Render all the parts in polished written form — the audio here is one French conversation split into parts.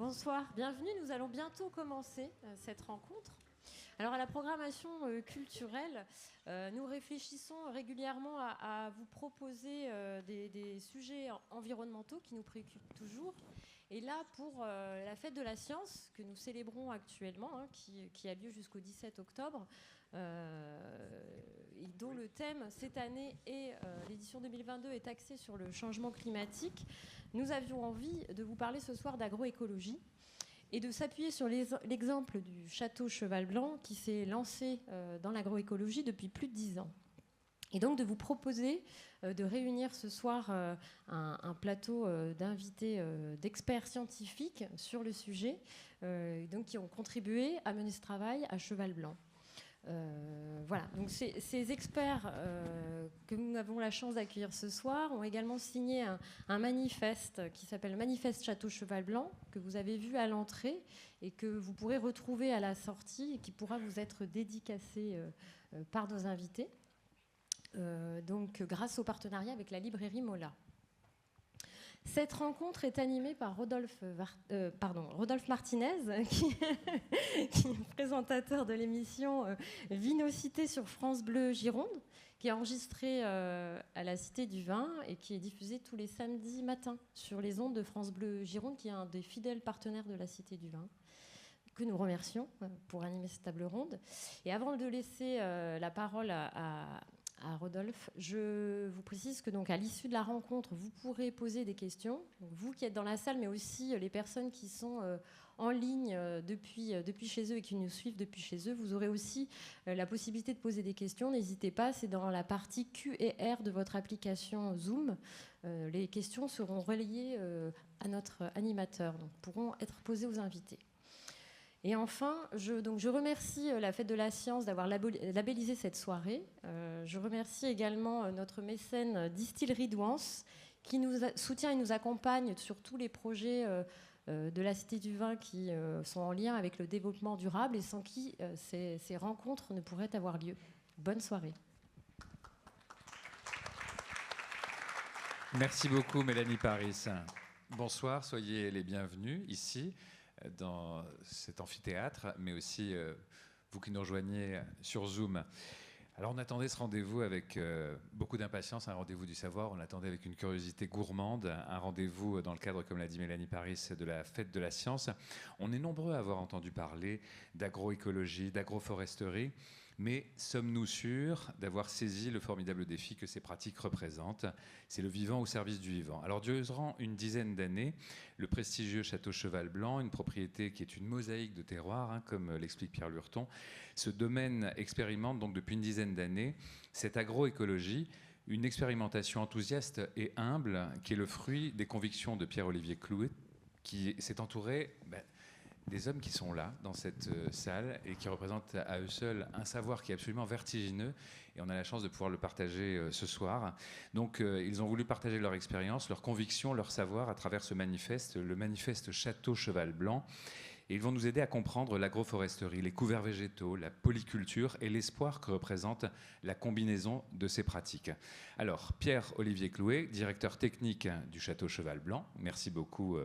Bonsoir, bienvenue. Nous allons bientôt commencer cette rencontre. Alors à la programmation culturelle, nous réfléchissons régulièrement à vous proposer des sujets environnementaux qui nous préoccupent toujours. Et là, pour la fête de la science que nous célébrons actuellement, qui a lieu jusqu'au 17 octobre, et dont le thème cette année et l'édition 2022 est axé sur le changement climatique, nous avions envie de vous parler ce soir d'agroécologie et de s'appuyer sur l'exemple du château Cheval Blanc qui s'est lancé dans l'agroécologie depuis plus de 10 ans. Et donc de vous proposer de réunir ce soir un plateau d'invités, d'experts scientifiques sur le sujet, donc qui ont contribué à mener ce travail à Cheval Blanc. Voilà, donc ces experts que nous avons la chance d'accueillir ce soir ont également signé un manifeste qui s'appelle Manifeste Château Cheval Blanc, que vous avez vu à l'entrée et que vous pourrez retrouver à la sortie et qui pourra vous être dédicacé par nos invités, donc grâce au partenariat avec la librairie Mola. Cette rencontre est animée par Rodolphe Martinez, qui est présentateur de l'émission Vinocité sur France Bleu Gironde, qui est enregistrée à la Cité du Vin et qui est diffusée tous les samedis matins sur les ondes de France Bleu Gironde, qui est un des fidèles partenaires de la Cité du Vin, que nous remercions pour animer cette table ronde. Et avant de laisser la parole à Rodolphe, je vous précise que donc à l'issue de la rencontre, vous pourrez poser des questions. Donc vous qui êtes dans la salle, mais aussi les personnes qui sont en ligne depuis chez eux et qui nous suivent depuis chez eux, vous aurez aussi la possibilité de poser des questions. N'hésitez pas, c'est dans la partie Q&R de votre application Zoom. Les questions seront relayées à notre animateur, donc pourront être posées aux invités. Et enfin, je remercie la Fête de la Science d'avoir labellisé cette soirée. Je remercie également notre mécène Distillerie Douance qui nous soutient et nous accompagne sur tous les projets de la Cité du Vin qui sont en lien avec le développement durable et sans qui ces rencontres ne pourraient avoir lieu. Bonne soirée. Merci beaucoup Mélanie Paris. Bonsoir, soyez les bienvenus ici dans cet amphithéâtre, mais aussi vous qui nous rejoignez sur Zoom. Alors on attendait ce rendez-vous avec beaucoup d'impatience, un rendez-vous du savoir, on l'attendait avec une curiosité gourmande, un rendez-vous dans le cadre, comme l'a dit Mélanie Paris, de la Fête de la Science. On est nombreux à avoir entendu parler d'agroécologie, d'agroforesterie, mais sommes-nous sûrs d'avoir saisi le formidable défi que ces pratiques représentent? C'est le vivant au service du vivant. Alors durant une dizaine d'années, le prestigieux château Cheval Blanc, une propriété qui est une mosaïque de terroirs, comme l'explique Pierre Lurton, ce domaine expérimente donc depuis une dizaine d'années cette agroécologie, une expérimentation enthousiaste et humble qui est le fruit des convictions de Pierre-Olivier Clouet, qui s'est entouré des hommes qui sont là, dans cette salle, et qui représentent à eux seuls un savoir qui est absolument vertigineux, et on a la chance de pouvoir le partager ce soir. Donc ils ont voulu partager leur expérience, leurs convictions, leur savoir à travers ce manifeste, le manifeste Château Cheval Blanc. Et ils vont nous aider à comprendre l'agroforesterie, les couverts végétaux, la polyculture et l'espoir que représente la combinaison de ces pratiques. Alors, Pierre-Olivier Clouet, directeur technique du Château Cheval Blanc, merci beaucoup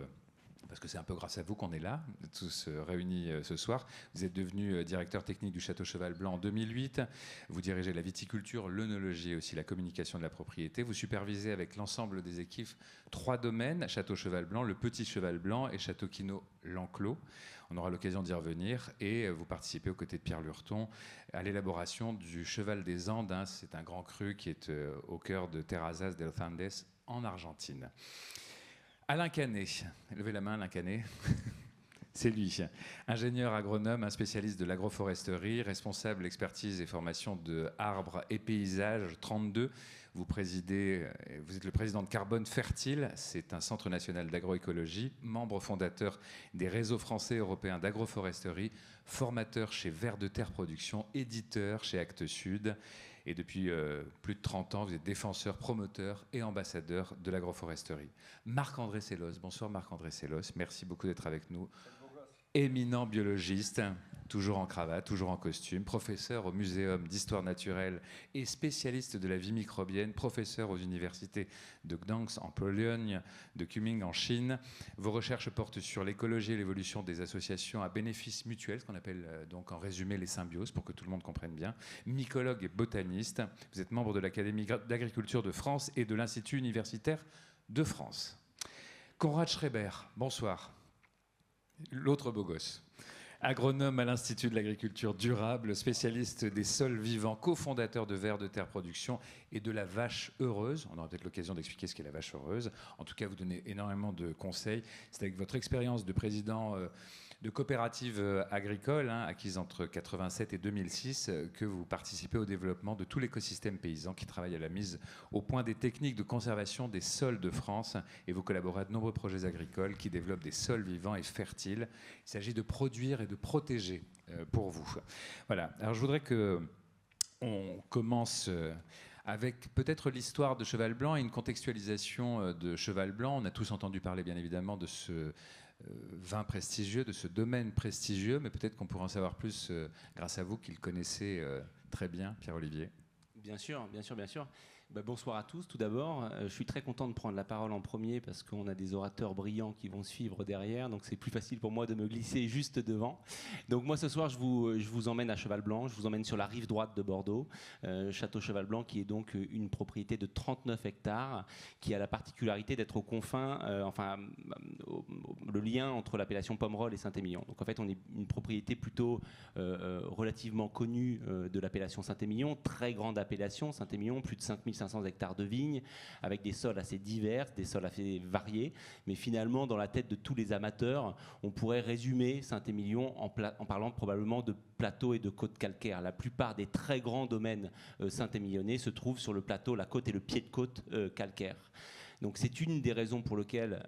parce que c'est un peu grâce à vous qu'on est là, tous réunis ce soir. Vous êtes devenu directeur technique du Château Cheval Blanc en 2008. Vous dirigez la viticulture, l'œnologie et aussi la communication de la propriété. Vous supervisez avec l'ensemble des équipes 3 domaines, Château Cheval Blanc, le Petit Cheval Blanc et Château Quinault l'Enclos. On aura l'occasion d'y revenir. Et vous participez aux côtés de Pierre Lurton à l'élaboration du Cheval des Andes. C'est un grand cru qui est au cœur de Terrazas del Andes en Argentine. Alain Canet, levez la main Alain Canet, c'est lui, ingénieur agronome, un spécialiste de l'agroforesterie, responsable expertise et formation de Arbres et Paysages 32. Vous êtes le président de Carbone Fertile, c'est un centre national d'agroécologie, membre fondateur des réseaux français et européens d'agroforesterie, formateur chez Vers de Terre Production, éditeur chez Actes Sud. Et depuis plus de 30 ans, vous êtes défenseur, promoteur et ambassadeur de l'agroforesterie. Marc-André Sellos, bonsoir Marc-André Sellos, merci beaucoup d'être avec nous. Éminent biologiste, toujours en cravate, toujours en costume, professeur au Muséum d'histoire naturelle et spécialiste de la vie microbienne, professeur aux universités de Gdansk en Pologne, de Kunming en Chine. Vos recherches portent sur l'écologie et l'évolution des associations à bénéfice mutuel, ce qu'on appelle donc en résumé les symbioses, pour que tout le monde comprenne bien. Mycologue et botaniste, vous êtes membre de l'Académie d'agriculture de France et de l'Institut universitaire de France. Konrad Schreiber, bonsoir. L'autre beau gosse. Agronome à l'Institut de l'agriculture durable, spécialiste des sols vivants, cofondateur de Vers de Terre Production et de la Vache Heureuse. On aura peut-être l'occasion d'expliquer ce qu'est la Vache Heureuse. En tout cas, vous donnez énormément de conseils. C'est avec votre expérience de président de coopérative agricole, acquise entre 87 et 2006, que vous participez au développement de tout l'écosystème paysan qui travaille à la mise au point des techniques de conservation des sols de France. Et vous collaborez à de nombreux projets agricoles qui développent des sols vivants et fertiles. Il s'agit de produire et de protéger pour vous. Voilà. Alors je voudrais qu'on commence avec peut-être l'histoire de Cheval Blanc et une contextualisation de Cheval Blanc. On a tous entendu parler bien évidemment de ce vin prestigieux, de ce domaine prestigieux, mais peut-être qu'on pourra en savoir plus grâce à vous qui le connaissez très bien, Pierre-Olivier. Bien sûr, bien sûr, bien sûr. Bonsoir à tous. Tout d'abord, je suis très content de prendre la parole en premier parce qu'on a des orateurs brillants qui vont suivre derrière, donc c'est plus facile pour moi de me glisser juste devant. Donc moi ce soir je vous emmène à Cheval Blanc, je vous emmène sur la rive droite de Bordeaux, Château Cheval Blanc qui est donc une propriété de 39 hectares qui a la particularité d'être aux confins, le lien entre l'appellation Pomerol et Saint-Émilion. Donc en fait on est une propriété plutôt relativement connue de l'appellation Saint-Émilion, très grande appellation Saint-Émilion, plus de 5500 hectares de vignes, avec des sols assez divers, des sols assez variés. Mais finalement, dans la tête de tous les amateurs, on pourrait résumer Saint-Émilion en parlant probablement de plateaux et de côtes calcaires. La plupart des très grands domaines saint-émilionnais se trouvent sur le plateau, la côte et le pied de côte calcaire. Donc c'est une des raisons pour lesquelles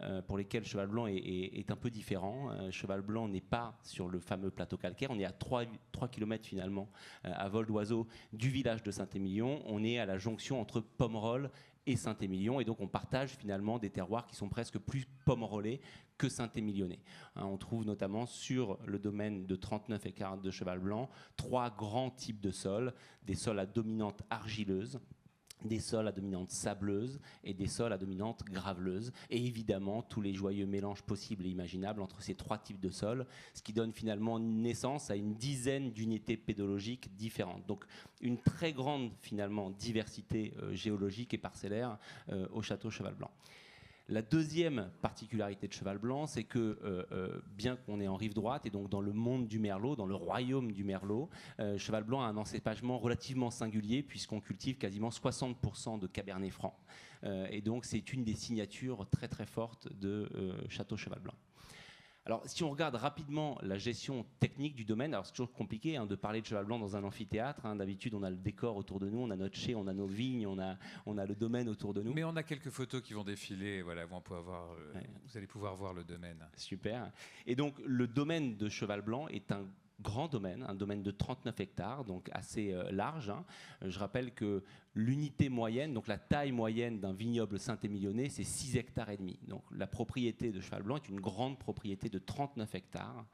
Cheval Blanc est un peu différent. Cheval Blanc n'est pas sur le fameux plateau calcaire. On est à 3 km finalement, à vol d'oiseau, du village de Saint-Émilion. On est à la jonction entre Pomerol et Saint-Émilion. Et donc on partage finalement des terroirs qui sont presque plus pomerolais que saint-émilionnais. On trouve notamment sur le domaine de 39 hectares de Cheval Blanc 3 grands types de sols. Des sols à dominante argileuse, des sols à dominante sableuse et des sols à dominante graveleuse, et évidemment tous les joyeux mélanges possibles et imaginables entre ces 3 types de sols, ce qui donne finalement naissance à une dizaine d'unités pédologiques différentes. Donc une très grande finalement diversité géologique et parcellaire au château Cheval Blanc. La deuxième particularité de Cheval Blanc, c'est que bien qu'on est en rive droite et donc dans le monde du merlot, dans le royaume du merlot, Cheval Blanc a un encépagement relativement singulier puisqu'on cultive quasiment 60% de Cabernet Franc. Et donc c'est une des signatures très très fortes de Château Cheval Blanc. Alors, si on regarde rapidement la gestion technique du domaine, alors c'est toujours compliqué de parler de Cheval Blanc dans un amphithéâtre. D'habitude, on a le décor autour de nous, on a notre chai, on a nos vignes, on a le domaine autour de nous. Mais on a quelques photos qui vont défiler. Voilà, vous allez pouvoir voir le domaine. Super. Et donc, le domaine de Cheval Blanc est un grand domaine, un domaine de 39 hectares, donc assez large. Je rappelle que l'unité moyenne, donc la taille moyenne d'un vignoble saint-émilionnais, c'est 6 hectares et demi. Donc la propriété de Cheval Blanc est une grande propriété de 39 hectares,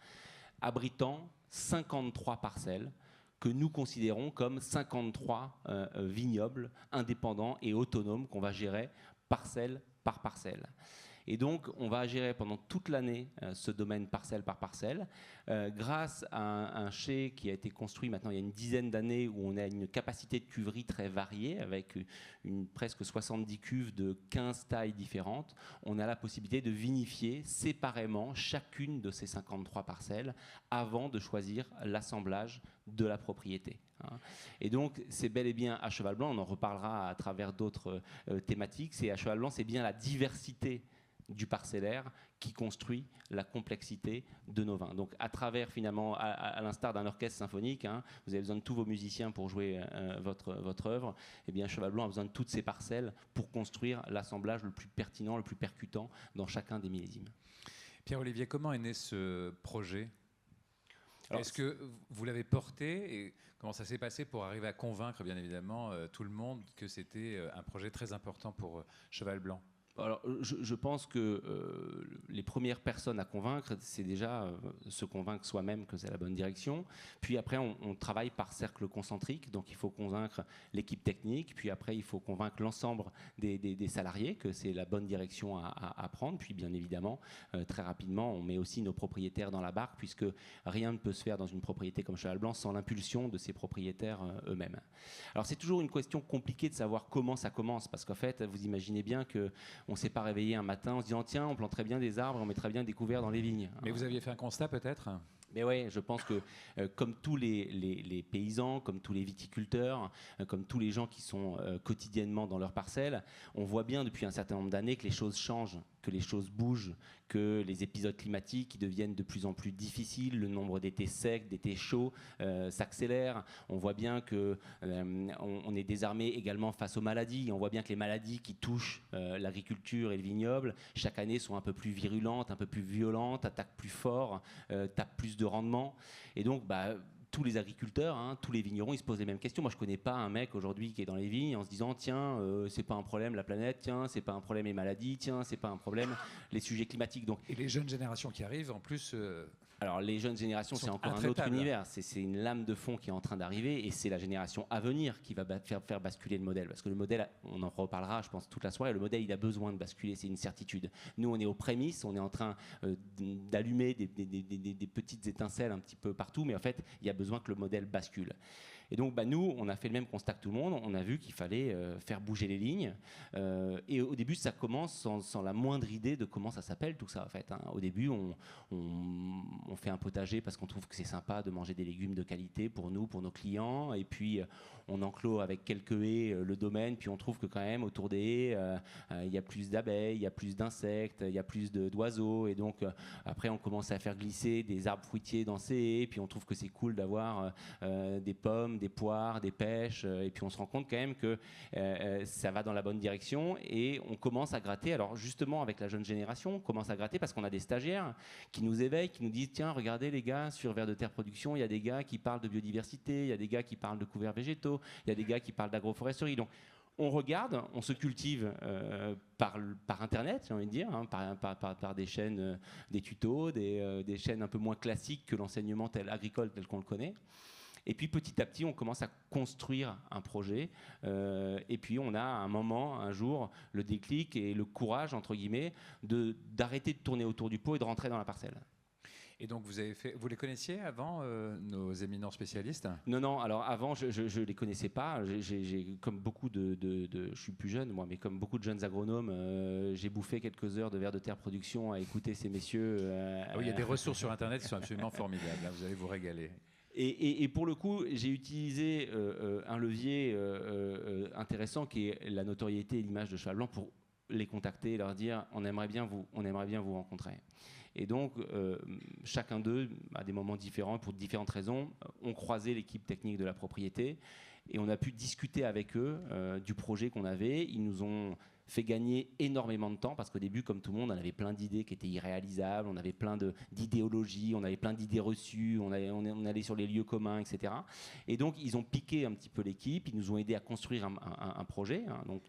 abritant 53 parcelles que nous considérons comme 53 vignobles indépendants et autonomes qu'on va gérer parcelle par parcelle. Et donc, on va gérer pendant toute l'année ce domaine parcelle par parcelle, grâce à un chai qui a été construit maintenant il y a une dizaine d'années, où on a une capacité de cuverie très variée, avec presque 70 cuves de 15 tailles différentes. On a la possibilité de vinifier séparément chacune de ces 53 parcelles avant de choisir l'assemblage de la propriété. Et donc, c'est bel et bien à Cheval Blanc, on en reparlera à travers d'autres thématiques, c'est à Cheval Blanc, c'est bien la diversité du parcellaire qui construit la complexité de nos vins. Donc à travers finalement, à l'instar d'un orchestre symphonique, vous avez besoin de tous vos musiciens pour jouer votre œuvre, et bien Cheval Blanc a besoin de toutes ces parcelles pour construire l'assemblage le plus pertinent, le plus percutant dans chacun des millésimes. Pierre-Olivier, comment est né ce projet ? Est-ce que vous l'avez porté et comment ça s'est passé pour arriver à convaincre bien évidemment tout le monde que c'était un projet très important pour Cheval Blanc ? Alors, je pense que les premières personnes à convaincre, c'est déjà se convaincre soi-même que c'est la bonne direction. Puis après, on travaille par cercle concentrique. Donc, il faut convaincre l'équipe technique. Puis après, il faut convaincre l'ensemble des salariés que c'est la bonne direction à prendre. Puis, bien évidemment, très rapidement, on met aussi nos propriétaires dans la barque, puisque rien ne peut se faire dans une propriété comme Cheval Blanc sans l'impulsion de ses propriétaires eux-mêmes. Alors, c'est toujours une question compliquée de savoir comment ça commence, parce qu'en fait, vous imaginez bien que on ne s'est pas réveillé un matin en se disant tiens, on planterait bien des arbres, on mettrait bien des couverts dans les vignes. Mais vous aviez fait un constat peut-être ? Mais oui, je pense que comme tous les paysans, comme tous les viticulteurs, comme tous les gens qui sont quotidiennement dans leurs parcelles, on voit bien depuis un certain nombre d'années que les choses changent, que les choses bougent, que les épisodes climatiques qui deviennent de plus en plus difficiles, le nombre d'étés secs, d'étés chauds s'accélère. On voit bien que on est désarmé également face aux maladies. On voit bien que les maladies qui touchent l'agriculture et le vignoble, chaque année sont un peu plus virulentes, un peu plus violentes, attaquent plus fort, tapent plus de rendement. Et donc, tous les agriculteurs, tous les vignerons, ils se posent les mêmes questions. Moi, je connais pas un mec aujourd'hui qui est dans les vignes en se disant tiens, c'est pas un problème la planète, tiens, c'est pas un problème les maladies, tiens, c'est pas un problème les sujets climatiques. Donc, et les jeunes générations qui arrivent, en plus. Alors, les jeunes générations, c'est encore un autre univers. C'est une lame de fond qui est en train d'arriver et c'est la génération à venir qui va faire basculer le modèle. Parce que le modèle, on en reparlera, je pense, toute la soirée. Le modèle, il a besoin de basculer, c'est une certitude. Nous, on est aux prémices, on est en train d'allumer des petites étincelles un petit peu partout, mais en fait, il y a besoin que le modèle bascule. Et donc, nous, on a fait le même constat que tout le monde. On a vu qu'il fallait faire bouger les lignes. Et au début, ça commence sans la moindre idée de comment ça s'appelle, tout ça, en fait. Au début, on fait un potager parce qu'on trouve que c'est sympa de manger des légumes de qualité pour nous, pour nos clients. Et puis, on enclôt avec quelques haies le domaine. Puis, on trouve que quand même, autour des haies, il y a plus d'abeilles, il y a plus d'insectes, il y a plus d'oiseaux. Et donc, après, on commence à faire glisser des arbres fruitiers dans ces haies. Puis, on trouve que c'est cool d'avoir des pommes, des poires, des pêches, et puis on se rend compte quand même que ça va dans la bonne direction et on commence à gratter. Alors justement avec la jeune génération, on commence à gratter parce qu'on a des stagiaires qui nous éveillent, qui nous disent tiens, regardez les gars, sur Vers de Terre Production, il y a des gars qui parlent de biodiversité, il y a des gars qui parlent de couverts végétaux, il y a des gars qui parlent d'agroforesterie. Donc on regarde, on se cultive par Internet, j'ai envie de dire, par des chaînes, des tutos, des chaînes un peu moins classiques que l'enseignement agricole tel qu'on le connaît. Et puis petit à petit, on commence à construire un projet. Et puis on a un moment, un jour, le déclic et le courage, entre guillemets, d'arrêter de tourner autour du pot et de rentrer dans la parcelle. Et donc vous les connaissiez avant, nos éminents spécialistes ? Non. Alors avant, je les connaissais pas. Comme beaucoup je suis plus jeune moi, mais comme beaucoup de jeunes agronomes, j'ai bouffé quelques heures de Vers de Terre Production à écouter ces messieurs. Oui, il y a des ressources sur Internet qui sont absolument formidables. Là, vous allez vous régaler. Et pour le coup, j'ai utilisé un levier intéressant qui est la notoriété et l'image de Cheval Blanc pour les contacter et leur dire on aimerait bien vous rencontrer. Et donc, chacun d'eux, à des moments différents, pour différentes raisons, ont croisé l'équipe technique de la propriété et on a pu discuter avec eux du projet qu'on avait. Ils nous ont fait gagner énormément de temps parce qu'au début, comme tout le monde, on avait plein d'idées qui étaient irréalisables, on avait plein d'idéologies, on avait plein d'idées reçues, on allait sur les lieux communs, etc. Et donc, ils ont piqué un petit peu l'équipe, ils nous ont aidés à construire un projet. Donc,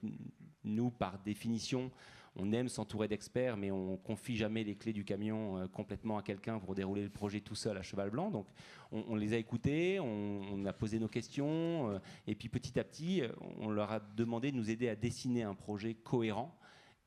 nous, par définition, on aime s'entourer d'experts, mais on confie jamais les clés du camion complètement à quelqu'un pour dérouler le projet tout seul à Cheval Blanc. Donc, on les a écoutés, on a posé nos questions, et puis petit à petit, on leur a demandé de nous aider à dessiner un projet cohérent,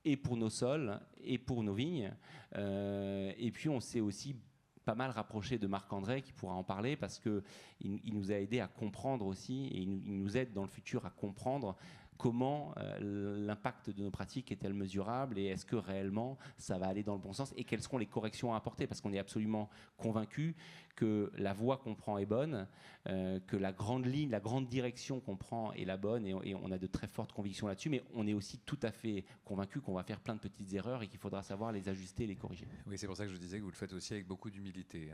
et pour nos sols, et pour nos vignes. Et puis, on s'est aussi pas mal rapproché de Marc-André, qui pourra en parler, parce qu'il nous a aidé à comprendre aussi, et il nous aide dans le futur à comprendre comment l'impact de nos pratiques est-elle mesurable et est-ce que réellement ça va aller dans le bon sens et quelles seront les corrections à apporter, parce qu'on est absolument convaincu que la voie qu'on prend est bonne, que la grande ligne, la grande direction qu'on prend est la bonne et on a de très fortes convictions là-dessus, mais on est aussi tout à fait convaincu qu'on va faire plein de petites erreurs et qu'il faudra savoir les ajuster et les corriger. Oui, c'est pour ça que je disais que vous le faites aussi avec beaucoup d'humilité.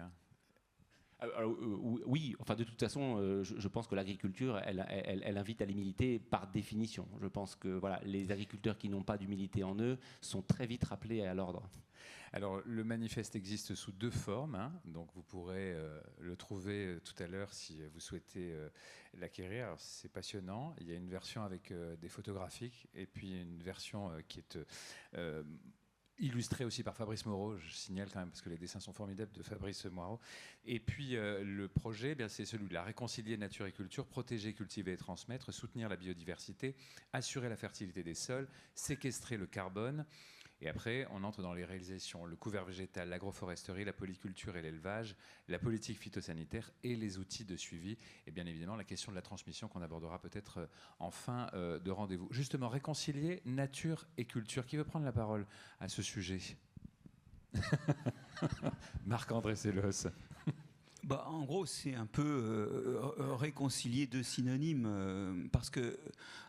Oui, enfin de toute façon, je pense que l'agriculture, elle invite à l'humilité par définition. Je pense que voilà, les agriculteurs qui n'ont pas d'humilité en eux sont très vite rappelés à l'ordre. Alors, le manifeste existe sous 2 formes, hein, donc vous pourrez le trouver tout à l'heure si vous souhaitez l'acquérir. Alors, c'est passionnant. Il y a une version avec des photographiques et puis une version qui est illustré aussi par Fabrice Moreau, je signale quand même parce que les dessins sont formidables de Fabrice Moreau. Et puis le projet, eh bien, c'est celui-là, réconcilier nature et culture, protéger, cultiver et transmettre, soutenir la biodiversité, assurer la fertilité des sols, séquestrer le carbone. Et après, on entre dans les réalisations, le couvert végétal, l'agroforesterie, la polyculture et l'élevage, la politique phytosanitaire et les outils de suivi. Et bien évidemment, la question de la transmission qu'on abordera peut-être en fin de rendez-vous. Justement, réconcilier nature et culture. Qui veut prendre la parole à ce sujet? Marc-André Sellos. En gros, c'est un peu réconcilier 2 synonymes, parce que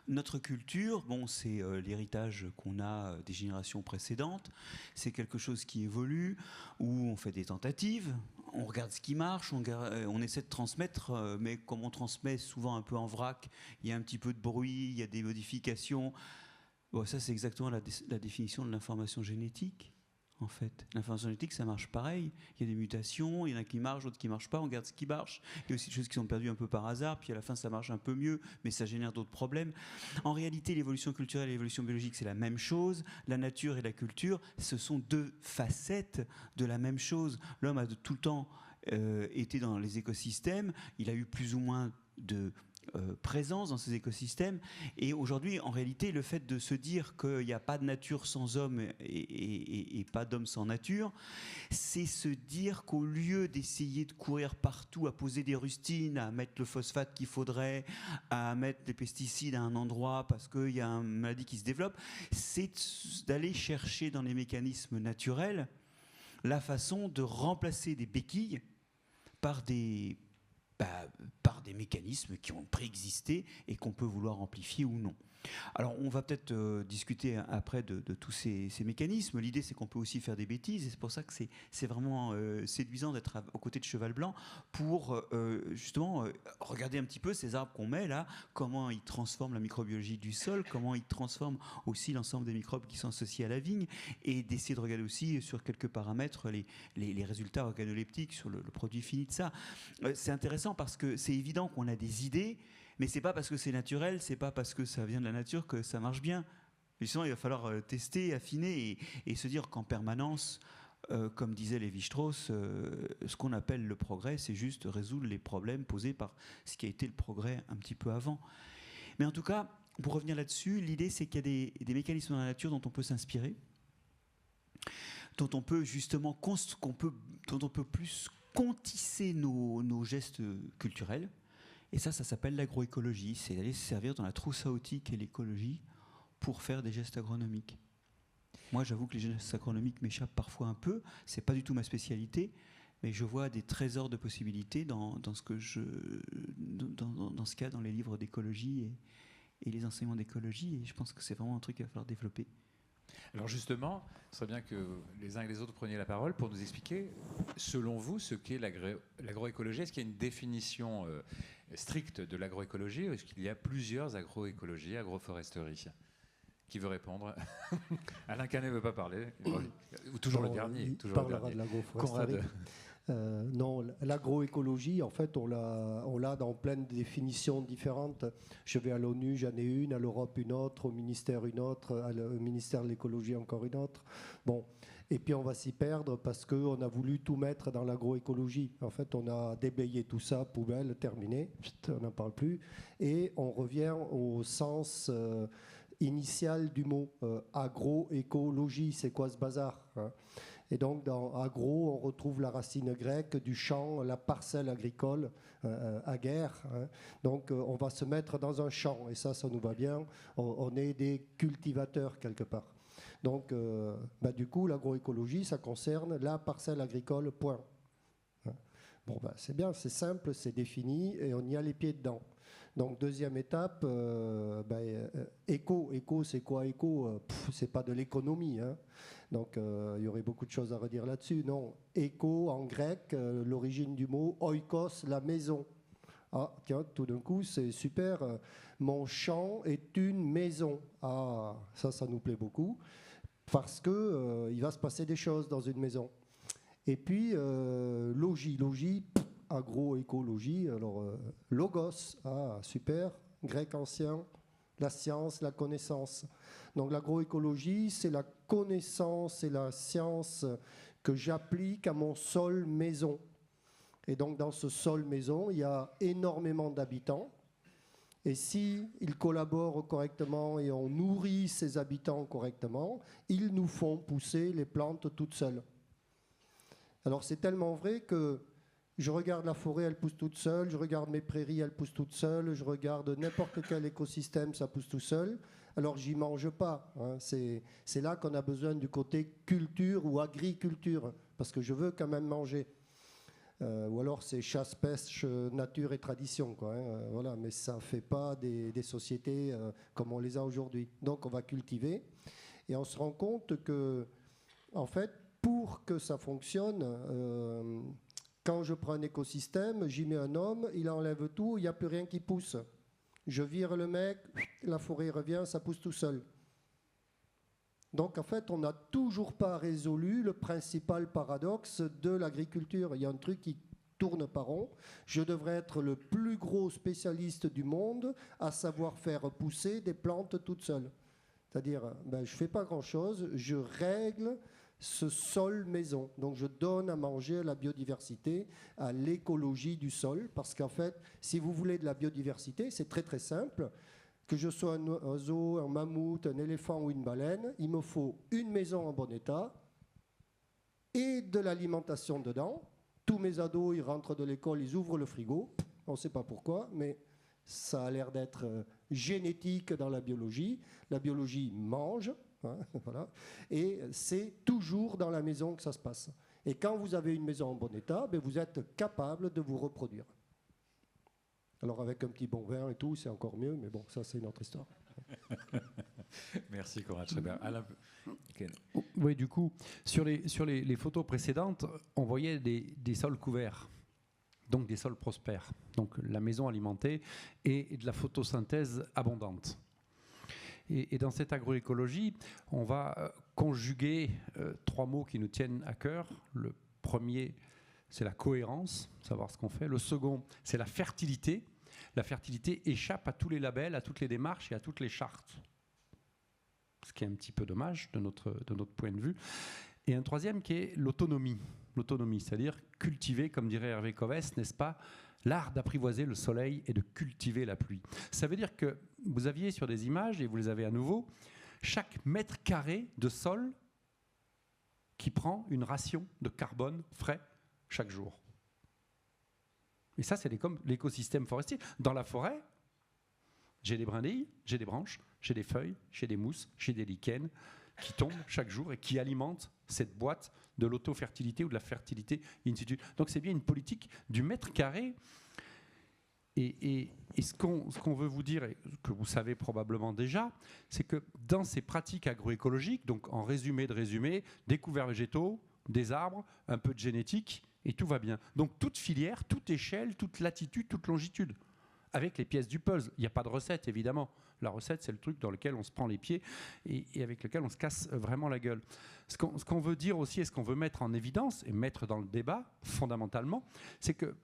notre culture, c'est l'héritage qu'on a des générations précédentes, c'est quelque chose qui évolue, où on fait des tentatives, on regarde ce qui marche, on essaie de transmettre, mais comme on transmet souvent un peu en vrac, il y a un petit peu de bruit, il y a des modifications. Ça, c'est exactement la définition de l'information génétique. En fait, l'information génétique, ça marche pareil. Il y a des mutations, il y en a qui marchent, d'autres qui ne marchent pas, on regarde ce qui marche. Il y a aussi des choses qui sont perdues un peu par hasard, puis à la fin, ça marche un peu mieux, mais ça génère d'autres problèmes. En réalité, l'évolution culturelle et l'évolution biologique, c'est la même chose. La nature et la culture, ce sont 2 facettes de la même chose. L'homme a tout le temps été dans les écosystèmes, il a eu plus ou moins de présence dans ces écosystèmes, et aujourd'hui en réalité le fait de se dire qu'il n'y a pas de nature sans homme et pas d'homme sans nature, c'est se dire qu'au lieu d'essayer de courir partout à poser des rustines, à mettre le phosphate qu'il faudrait, à mettre des pesticides à un endroit parce qu'il y a une maladie qui se développe, c'est d'aller chercher dans les mécanismes naturels la façon de remplacer des béquilles par des mécanismes qui ont préexisté et qu'on peut vouloir amplifier ou non. Alors, on va peut-être discuter après de tous ces mécanismes. L'idée, c'est qu'on peut aussi faire des bêtises, et c'est pour ça que c'est vraiment séduisant d'être aux côtés de Cheval Blanc pour justement regarder un petit peu ces arbres qu'on met là, comment ils transforment la microbiologie du sol, comment ils transforment aussi l'ensemble des microbes qui sont associés à la vigne, et d'essayer de regarder aussi sur quelques paramètres les résultats organoleptiques sur le produit fini de ça. C'est intéressant parce que c'est évident qu'on a des idées, mais c'est pas parce que c'est naturel, c'est pas parce que ça vient de la nature que ça marche bien. Justement, il va falloir tester, affiner et se dire qu'en permanence, comme disait Lévi-Strauss, ce qu'on appelle le progrès, c'est juste résoudre les problèmes posés par ce qui a été le progrès un petit peu avant. Mais en tout cas, pour revenir là-dessus, l'idée c'est qu'il y a des mécanismes dans la nature dont on peut s'inspirer, dont on peut justement dont on peut plus contisser nos gestes culturels. Et ça s'appelle l'agroécologie. C'est d'aller se servir dans la trousse à outils qu'est l'écologie pour faire des gestes agronomiques. Moi, j'avoue que les gestes agronomiques m'échappent parfois un peu. C'est pas du tout ma spécialité, mais je vois des trésors de possibilités dans ce qu'il y a dans les livres d'écologie et les enseignements d'écologie. Et je pense que c'est vraiment un truc qu'il va falloir développer. Alors justement, ce serait bien que les uns et les autres preniez la parole pour nous expliquer, selon vous, ce qu'est l'agroécologie. Est-ce qu'il y a une définition stricte de l'agroécologie ou est-ce qu'il y a plusieurs agroécologies, agroforesterie? Qui veut répondre? Alain Canet ne veut pas parler. Ou toujours le dernier. Il toujours parlera de l'agroforesterie. Non, l'agroécologie, en fait, on l'a dans plein de définitions différentes. Je vais à l'ONU, j'en ai une, à l'Europe une autre, au ministère une autre, au ministère de l'écologie encore une autre. Bon, et puis on va s'y perdre parce qu'on a voulu tout mettre dans l'agroécologie. En fait, on a déblayé tout ça, poubelle, terminé, on n'en parle plus. Et on revient au sens initial du mot agroécologie. C'est quoi ce bazar, hein? Et donc, dans agro, on retrouve la racine grecque du champ, la parcelle agricole, aguerre. Hein. Donc, on va se mettre dans un champ, et ça nous va bien. On est des cultivateurs, quelque part. Donc, du coup, l'agroécologie, ça concerne la parcelle agricole, point. Hein. Bon, ben, c'est bien, c'est simple, c'est défini et on y a les pieds dedans. Donc, deuxième étape, éco. Éco, c'est quoi éco? C'est pas de l'économie. Hein. Donc, il y aurait beaucoup de choses à redire là-dessus. Non, éco, en grec, l'origine du mot, oikos, la maison. Ah, tiens, tout d'un coup, c'est super. Mon champ est une maison. Ah, ça nous plaît beaucoup. Parce que il va se passer des choses dans une maison. Et puis, logis, agroécologie, alors logos, ah super, grec ancien, la science, la connaissance. Donc l'agroécologie, c'est la connaissance et la science que j'applique à mon sol maison. Et donc dans ce sol maison, il y a énormément d'habitants. Et si ils collaborent correctement et on nourrit ces habitants correctement, ils nous font pousser les plantes toutes seules. Alors c'est tellement vrai que je regarde la forêt, elle pousse toute seule, je regarde mes prairies, elles poussent toutes seules, je regarde n'importe quel écosystème, ça pousse tout seul. Alors j'y mange pas. Hein. C'est là qu'on a besoin du côté culture ou agriculture, parce que je veux quand même manger. Ou alors c'est chasse, pêche, nature et tradition, quoi, hein, voilà, mais ça ne fait pas des sociétés comme on les a aujourd'hui. Donc on va cultiver et on se rend compte que, en fait, pour que ça fonctionne, quand je prends un écosystème, j'y mets un homme, il enlève tout, il n'y a plus rien qui pousse. Je vire le mec, la forêt revient, ça pousse tout seul. Donc en fait, on n'a toujours pas résolu le principal paradoxe de l'agriculture. Il y a un truc qui tourne pas rond. Je devrais être le plus gros spécialiste du monde à savoir faire pousser des plantes toutes seules. C'est-à-dire, je ne fais pas grand-chose, je règle ce sol maison. Donc je donne à manger à la biodiversité, à l'écologie du sol, parce qu'en fait, si vous voulez de la biodiversité, c'est très très simple. Que je sois un oiseau, un mammouth, un éléphant ou une baleine, il me faut une maison en bon état et de l'alimentation dedans. Tous mes ados, ils rentrent de l'école, ils ouvrent le frigo. On ne sait pas pourquoi, mais ça a l'air d'être génétique dans la biologie. La biologie mange, hein, voilà, et c'est toujours dans la maison que ça se passe. Et quand vous avez une maison en bon état, vous êtes capable de vous reproduire. Alors avec un petit bon vin et tout, c'est encore mieux, mais bon, ça c'est une autre histoire. Merci Conrad Schreiber. Alain... Oui, du coup, sur les photos précédentes, on voyait des sols couverts, donc des sols prospères, donc la maison alimentée et de la photosynthèse abondante. Et dans cette agroécologie, on va conjuguer trois mots qui nous tiennent à cœur. Le premier, c'est la cohérence, savoir ce qu'on fait. Le second, c'est la fertilité. La fertilité échappe à tous les labels, à toutes les démarches et à toutes les chartes. Ce qui est un petit peu dommage de notre point de vue. Et un troisième qui est l'autonomie. L'autonomie, c'est-à-dire cultiver, comme dirait Hervé Covès, n'est-ce pas, l'art d'apprivoiser le soleil et de cultiver la pluie. Ça veut dire que vous aviez sur des images, et vous les avez à nouveau, chaque mètre carré de sol qui prend une ration de carbone frais chaque jour. Et ça, c'est l'écosystème forestier. Dans la forêt, j'ai des brindilles, j'ai des branches, j'ai des feuilles, j'ai des mousses, j'ai des lichens qui tombent chaque jour et qui alimentent cette boîte de l'auto-fertilité ou de la fertilité in situ. Donc c'est bien une politique du mètre carré. Et ce qu'on veut vous dire, et que vous savez probablement déjà, c'est que dans ces pratiques agroécologiques, donc en résumé de résumé, des couverts végétaux, des arbres, un peu de génétique, et tout va bien. Donc toute filière, toute échelle, toute latitude, toute longitude, avec les pièces du puzzle. Il n'y a pas de recette, évidemment. La recette, c'est le truc dans lequel on se prend les pieds et avec lequel on se casse vraiment la gueule. Ce qu'on veut dire aussi, et ce qu'on veut mettre en évidence, et mettre dans le débat, fondamentalement, c'est que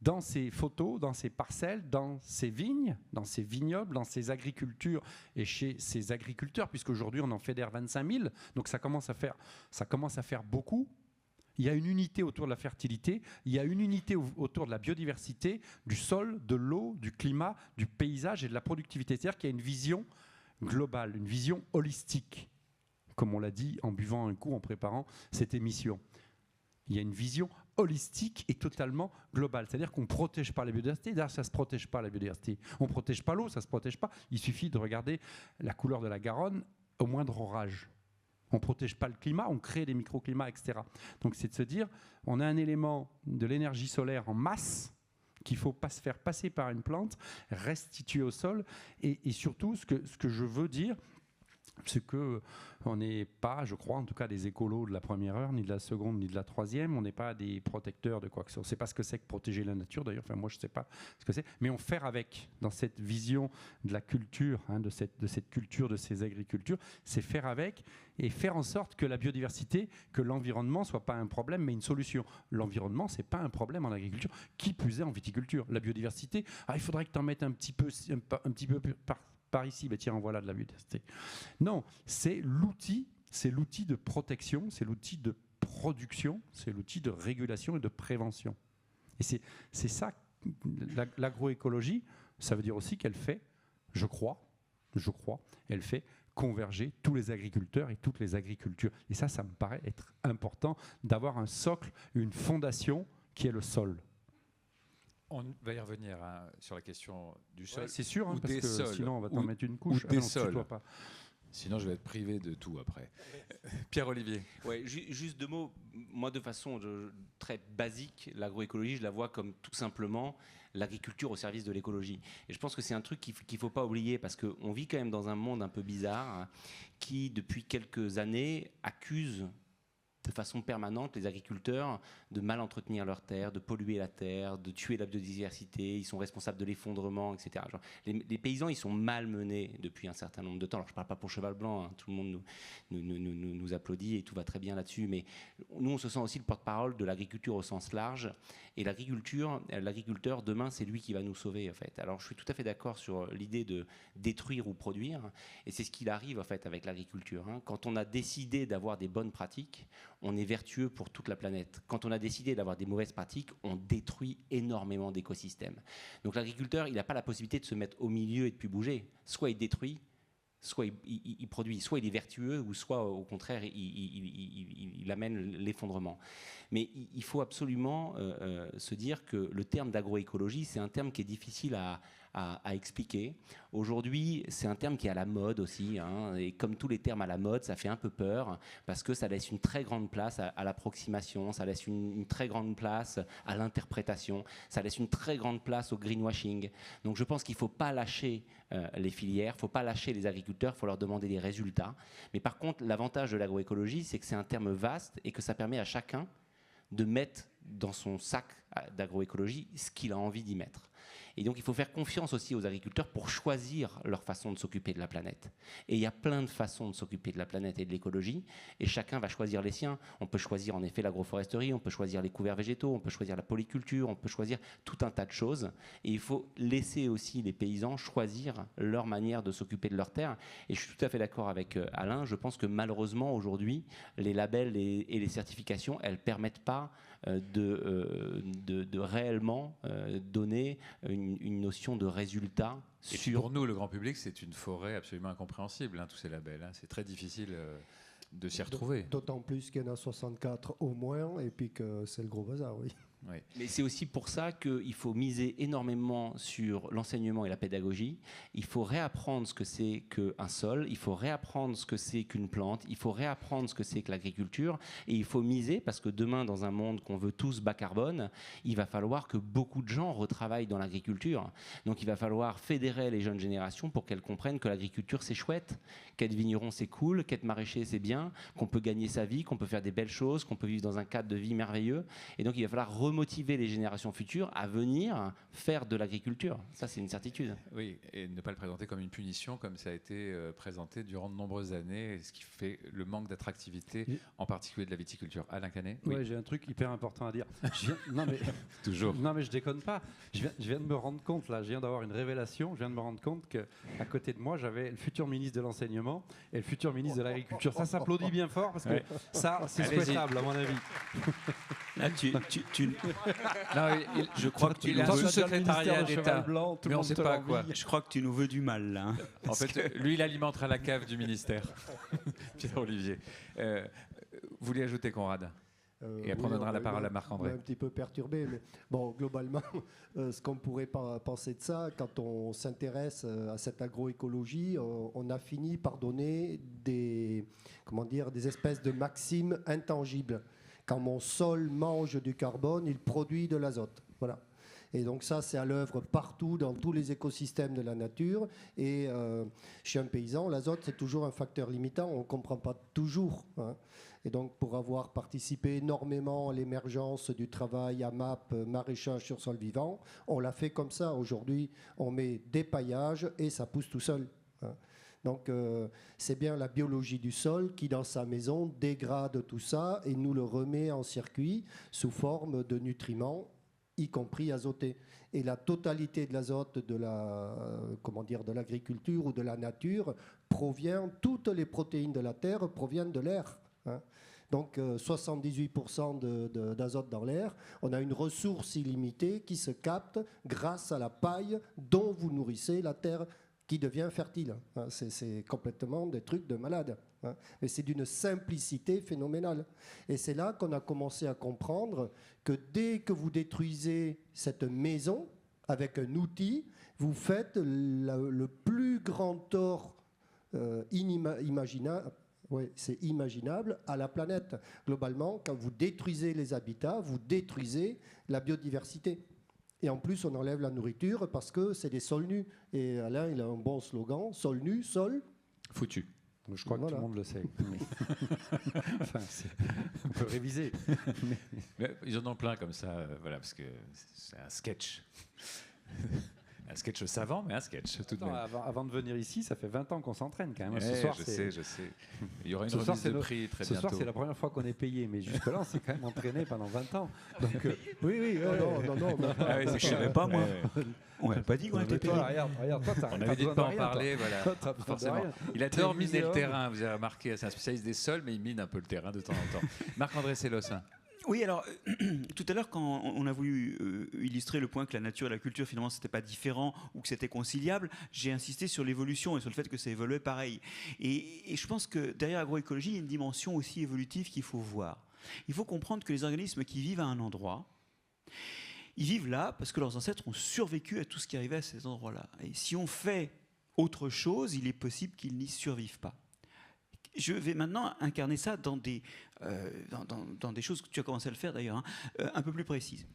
dans ces photos, dans ces parcelles, dans ces vignes, dans ces vignobles, dans ces agricultures et chez ces agriculteurs, puisqu'aujourd'hui on en fédère 25 000, donc ça commence à faire beaucoup. Il y a une unité autour de la fertilité, il y a une unité autour de la biodiversité, du sol, de l'eau, du climat, du paysage et de la productivité. C'est-à-dire qu'il y a une vision globale, une vision holistique, comme on l'a dit en buvant un coup en préparant cette émission. Il y a une vision holistique et totalement globale. C'est-à-dire qu'on ne protège pas la biodiversité. D'ailleurs, ça ne se protège pas, la biodiversité. On ne protège pas l'eau, ça ne se protège pas. Il suffit de regarder la couleur de la Garonne au moindre orage. On ne protège pas le climat, on crée des microclimats, etc. Donc c'est de se dire, on a un élément de l'énergie solaire en masse qu'il ne faut pas se faire passer par une plante, restituer au sol. Et surtout, ce que je veux dire, c'est qu'on n'est pas, je crois, en tout cas des écolos de la première heure, ni de la seconde, ni de la troisième. On n'est pas des protecteurs de quoi que ce soit. On ne sait pas ce que c'est que protéger la nature, d'ailleurs. Enfin, moi, je ne sais pas ce que c'est. Mais on fait avec, dans cette vision de la culture, de cette culture, de ces agricultures, c'est faire avec et faire en sorte que la biodiversité, que l'environnement ne soit pas un problème, mais une solution. L'environnement, ce n'est pas un problème en agriculture, qui plus est en viticulture. La biodiversité, il faudrait que tu en mettes un petit peu par ici, tiens, voilà de la biodiversité. Non, c'est l'outil de protection, c'est l'outil de production, c'est l'outil de régulation et de prévention. Et c'est ça, l'agroécologie, ça veut dire aussi qu'elle fait, je crois, elle fait converger tous les agriculteurs et toutes les agricultures. Et ça me paraît être important d'avoir un socle, une fondation qui est le sol. On va y revenir sur la question du sol. C'est sûr, ou parce des que sols, sinon on va t'en mettre une couche. Ou des non, sols. Pas. Sinon, je vais être privé de tout après. Pierre-Olivier. Ouais, juste 2 mots. Moi, de façon très basique, l'agroécologie, je la vois comme tout simplement l'agriculture au service de l'écologie. Et je pense que c'est un truc qu'il ne faut pas oublier, parce qu'on vit quand même dans un monde un peu bizarre qui, depuis quelques années, accuse de façon permanente les agriculteurs de mal entretenir leurs terres, de polluer la terre, de tuer la biodiversité, ils sont responsables de l'effondrement, etc. Genre, les paysans, ils sont malmenés depuis un certain nombre de temps. Alors, je ne parle pas pour Cheval Blanc, hein, tout le monde nous applaudit et tout va très bien là-dessus, mais nous, on se sent aussi le porte-parole de l'agriculture au sens large, et l'agriculteur, demain, c'est lui qui va nous sauver, en fait. Alors, je suis tout à fait d'accord sur l'idée de détruire ou produire, et c'est ce qu'il arrive, en fait, avec l'agriculture. Quand on a décidé d'avoir des bonnes pratiques, on est vertueux pour toute la planète. Quand on a décidé d'avoir des mauvaises pratiques, on détruit énormément d'écosystèmes. Donc l'agriculteur, il n'a pas la possibilité de se mettre au milieu et de ne plus bouger. Soit il détruit, soit il produit, soit il est vertueux, ou soit au contraire, il amène l'effondrement. Mais il faut absolument se dire que le terme d'agroécologie, c'est un terme qui est difficile à expliquer. Aujourd'hui, c'est un terme qui est à la mode aussi, et comme tous les termes à la mode, ça fait un peu peur, parce que ça laisse une très grande place à l'approximation, ça laisse une très grande place à l'interprétation, ça laisse une très grande place au greenwashing. Donc je pense qu'il ne faut pas lâcher les filières, il ne faut pas lâcher les agriculteurs, il faut leur demander des résultats. Mais par contre, l'avantage de l'agroécologie, c'est que c'est un terme vaste et que ça permet à chacun de mettre dans son sac d'agroécologie ce qu'il a envie d'y mettre. Et donc il faut faire confiance aussi aux agriculteurs pour choisir leur façon de s'occuper de la planète. Et il y a plein de façons de s'occuper de la planète et de l'écologie, et chacun va choisir les siens. On peut choisir en effet l'agroforesterie, on peut choisir les couverts végétaux, on peut choisir la polyculture, on peut choisir tout un tas de choses. Et il faut laisser aussi les paysans choisir leur manière de s'occuper de leur terre. Et je suis tout à fait d'accord avec Alain, je pense que malheureusement aujourd'hui, les labels et les certifications, elles ne permettent pas de réellement donner une notion de résultat. Et puis pour nous, le grand public, c'est une forêt absolument incompréhensible, tous ces labels. C'est très difficile de s'y retrouver. D'autant plus qu'il y en a 64 au moins, et puis que c'est le gros bazar, oui. Oui. Mais c'est aussi pour ça qu'il faut miser énormément sur l'enseignement et la pédagogie. Il faut réapprendre ce que c'est qu'un sol, il faut réapprendre ce que c'est qu'une plante, il faut réapprendre ce que c'est que l'agriculture, et il faut miser, parce que demain, dans un monde qu'on veut tous bas carbone, il va falloir que beaucoup de gens retravaillent dans l'agriculture. Donc il va falloir fédérer les jeunes générations pour qu'elles comprennent que l'agriculture c'est chouette, qu'être vigneron c'est cool, qu'être maraîcher c'est bien, qu'on peut gagner sa vie, qu'on peut faire des belles choses, qu'on peut vivre dans un cadre de vie merveilleux. Et donc il va falloir remotiver les générations futures à venir faire de l'agriculture. Ça, c'est une certitude. Oui, et ne pas le présenter comme une punition, comme ça a été présenté durant de nombreuses années, ce qui fait le manque d'attractivité, en particulier de la viticulture. Alain Canet. Oui, j'ai un truc hyper important à dire. Non, mais, toujours. Non, mais je déconne pas. Je viens de me rendre compte, là, je viens d'avoir une révélation. Je viens de me rendre compte qu'à côté de moi, j'avais le futur ministre de l'Enseignement et le futur ministre de l'Agriculture. Ça s'applaudit bien fort parce que ça, c'est souhaitable, à mon avis. Là, Non, je crois que tu il a un sous-secrétariat d'État, mais on ne sait pas quoi. Je crois que tu nous veux du mal, là. En fait, lui, il alimentera la cave du ministère. Pierre-Olivier. Vous voulez ajouter, Conrad ? Et après, on donnera la parole à Marc-André. Un petit peu perturbé, mais bon, globalement, ce qu'on pourrait penser de ça, quand on s'intéresse à cette agroécologie, on a fini par donner des espèces de maximes intangibles. Quand mon sol mange du carbone, il produit de l'azote. Voilà. Et donc ça, c'est à l'œuvre partout, dans tous les écosystèmes de la nature. Et chez un paysan, l'azote, c'est toujours un facteur limitant. On ne comprend pas toujours. Hein. Et donc, pour avoir participé énormément à l'émergence du travail AMAP, maraîchage sur sol vivant, on l'a fait comme ça. Aujourd'hui, on met des paillages et ça pousse tout seul. Hein. Donc, c'est bien la biologie du sol qui, dans sa maison, dégrade tout ça et nous le remet en circuit sous forme de nutriments, y compris azotés. Et la totalité de l'azote de l'agriculture ou de la nature toutes les protéines de la terre proviennent de l'air. Hein. Donc 78% d'azote dans l'air. On a une ressource illimitée qui se capte grâce à la paille dont vous nourrissez la terre qui devient fertile. Hein. C'est complètement des trucs de malade. Hein. Et c'est d'une simplicité phénoménale. Et c'est là qu'on a commencé à comprendre que dès que vous détruisez cette maison avec un outil, vous faites le plus grand tort inimaginable. Oui, c'est imaginable à la planète. Globalement, quand vous détruisez les habitats, vous détruisez la biodiversité. Et en plus, on enlève la nourriture parce que c'est des sols nus. Et Alain, il a un bon slogan, sol nu, sol... Foutu. Je crois que tout le monde le sait. Enfin, on peut réviser. Mais ils en ont plein comme ça, voilà, parce que c'est un sketch. Un sketch savant, mais un sketch tout de même. Avant de venir ici, ça fait 20 ans qu'on s'entraîne quand même. Ouais, ce soir, je sais. Il y aura une remise de prix très bientôt. Ce soir, c'est la première fois qu'on est payé, mais jusque-là, on s'est quand même entraîné pendant 20 ans. Donc, oui. Non. Ah oui, je ne savais pas, moi. On n'a pas dit qu'on était payé. Regarde, toi, on avait dit de ne pas en parler, toi. voilà. Toi, Forcément. Il adore miner le terrain, vous avez remarqué, c'est un spécialiste des sols, mais il mine un peu le terrain de temps en temps. Marc-André Sellos. Oui, alors, tout à l'heure, quand on a voulu illustrer le point que la nature et la culture, finalement, c'était pas différent ou que c'était conciliable, j'ai insisté sur l'évolution et sur le fait que ça évoluait pareil. Et je pense que derrière l'agroécologie, il y a une dimension aussi évolutive qu'il faut voir. Il faut comprendre que les organismes qui vivent à un endroit, ils vivent là parce que leurs ancêtres ont survécu à tout ce qui arrivait à ces endroits-là. Et si on fait autre chose, il est possible qu'ils n'y survivent pas. Je vais maintenant incarner ça dans des choses que tu as commencé à le faire d'ailleurs, un peu plus précises.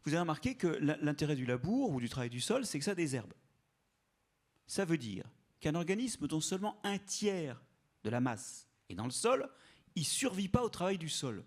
Vous avez remarqué que l'intérêt du labour ou du travail du sol, c'est que ça désherbe. Ça veut dire qu'un organisme dont seulement un tiers de la masse est dans le sol, il ne survit pas au travail du sol.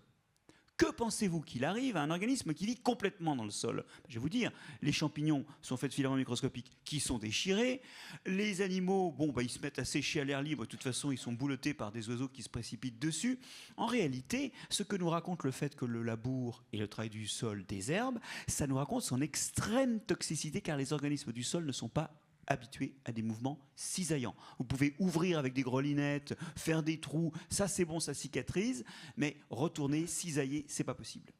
Que pensez-vous qu'il arrive à un organisme qui vit complètement dans le sol? Je vais vous dire, les champignons sont faits de filaments microscopiques qui sont déchirés. Les animaux, ils se mettent à sécher à l'air libre. De toute façon, ils sont boulotés par des oiseaux qui se précipitent dessus. En réalité, ce que nous raconte le fait que le labour et le travail du sol désherbent, ça nous raconte son extrême toxicité car les organismes du sol ne sont pas habitués à des mouvements cisaillants. Vous pouvez ouvrir avec des grelinettes, faire des trous, ça c'est bon, ça cicatrise, mais retourner, cisailler, c'est pas possible.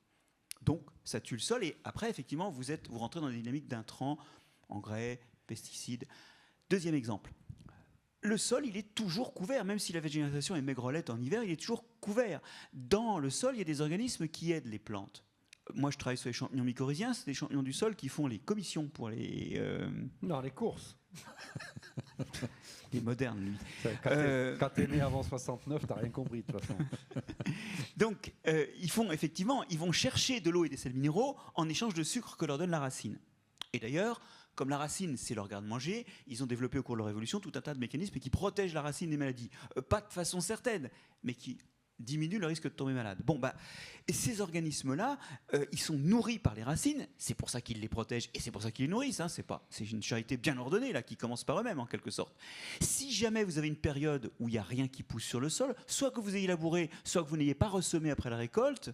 Donc ça tue le sol et après effectivement vous rentrez dans la dynamique d'intrants, engrais, pesticides. Deuxième exemple. Le sol, il est toujours couvert, même si la végétation est maigrelette en hiver, il est toujours couvert. Dans le sol, il y a des organismes qui aident les plantes. Moi, je travaille sur les champignons mycorhiziens, c'est des champignons du sol qui font les commissions pour les... Non, les courses. Il est moderne, lui. Quand t'es né avant 69, t'as rien compris, de toute façon. Donc, ils vont chercher de l'eau et des sels minéraux en échange de sucre que leur donne la racine. Et d'ailleurs, comme la racine, c'est leur garde-manger, ils ont développé au cours de leur évolution tout un tas de mécanismes qui protègent la racine des maladies. Pas de façon certaine, mais qui diminue le risque de tomber malade. Et ces organismes-là, ils sont nourris par les racines, c'est pour ça qu'ils les protègent et c'est pour ça qu'ils les nourrissent. C'est une charité bien ordonnée là, qui commence par eux-mêmes en quelque sorte. Si jamais vous avez une période où il n'y a rien qui pousse sur le sol, soit que vous ayez labouré, soit que vous n'ayez pas ressemé après la récolte,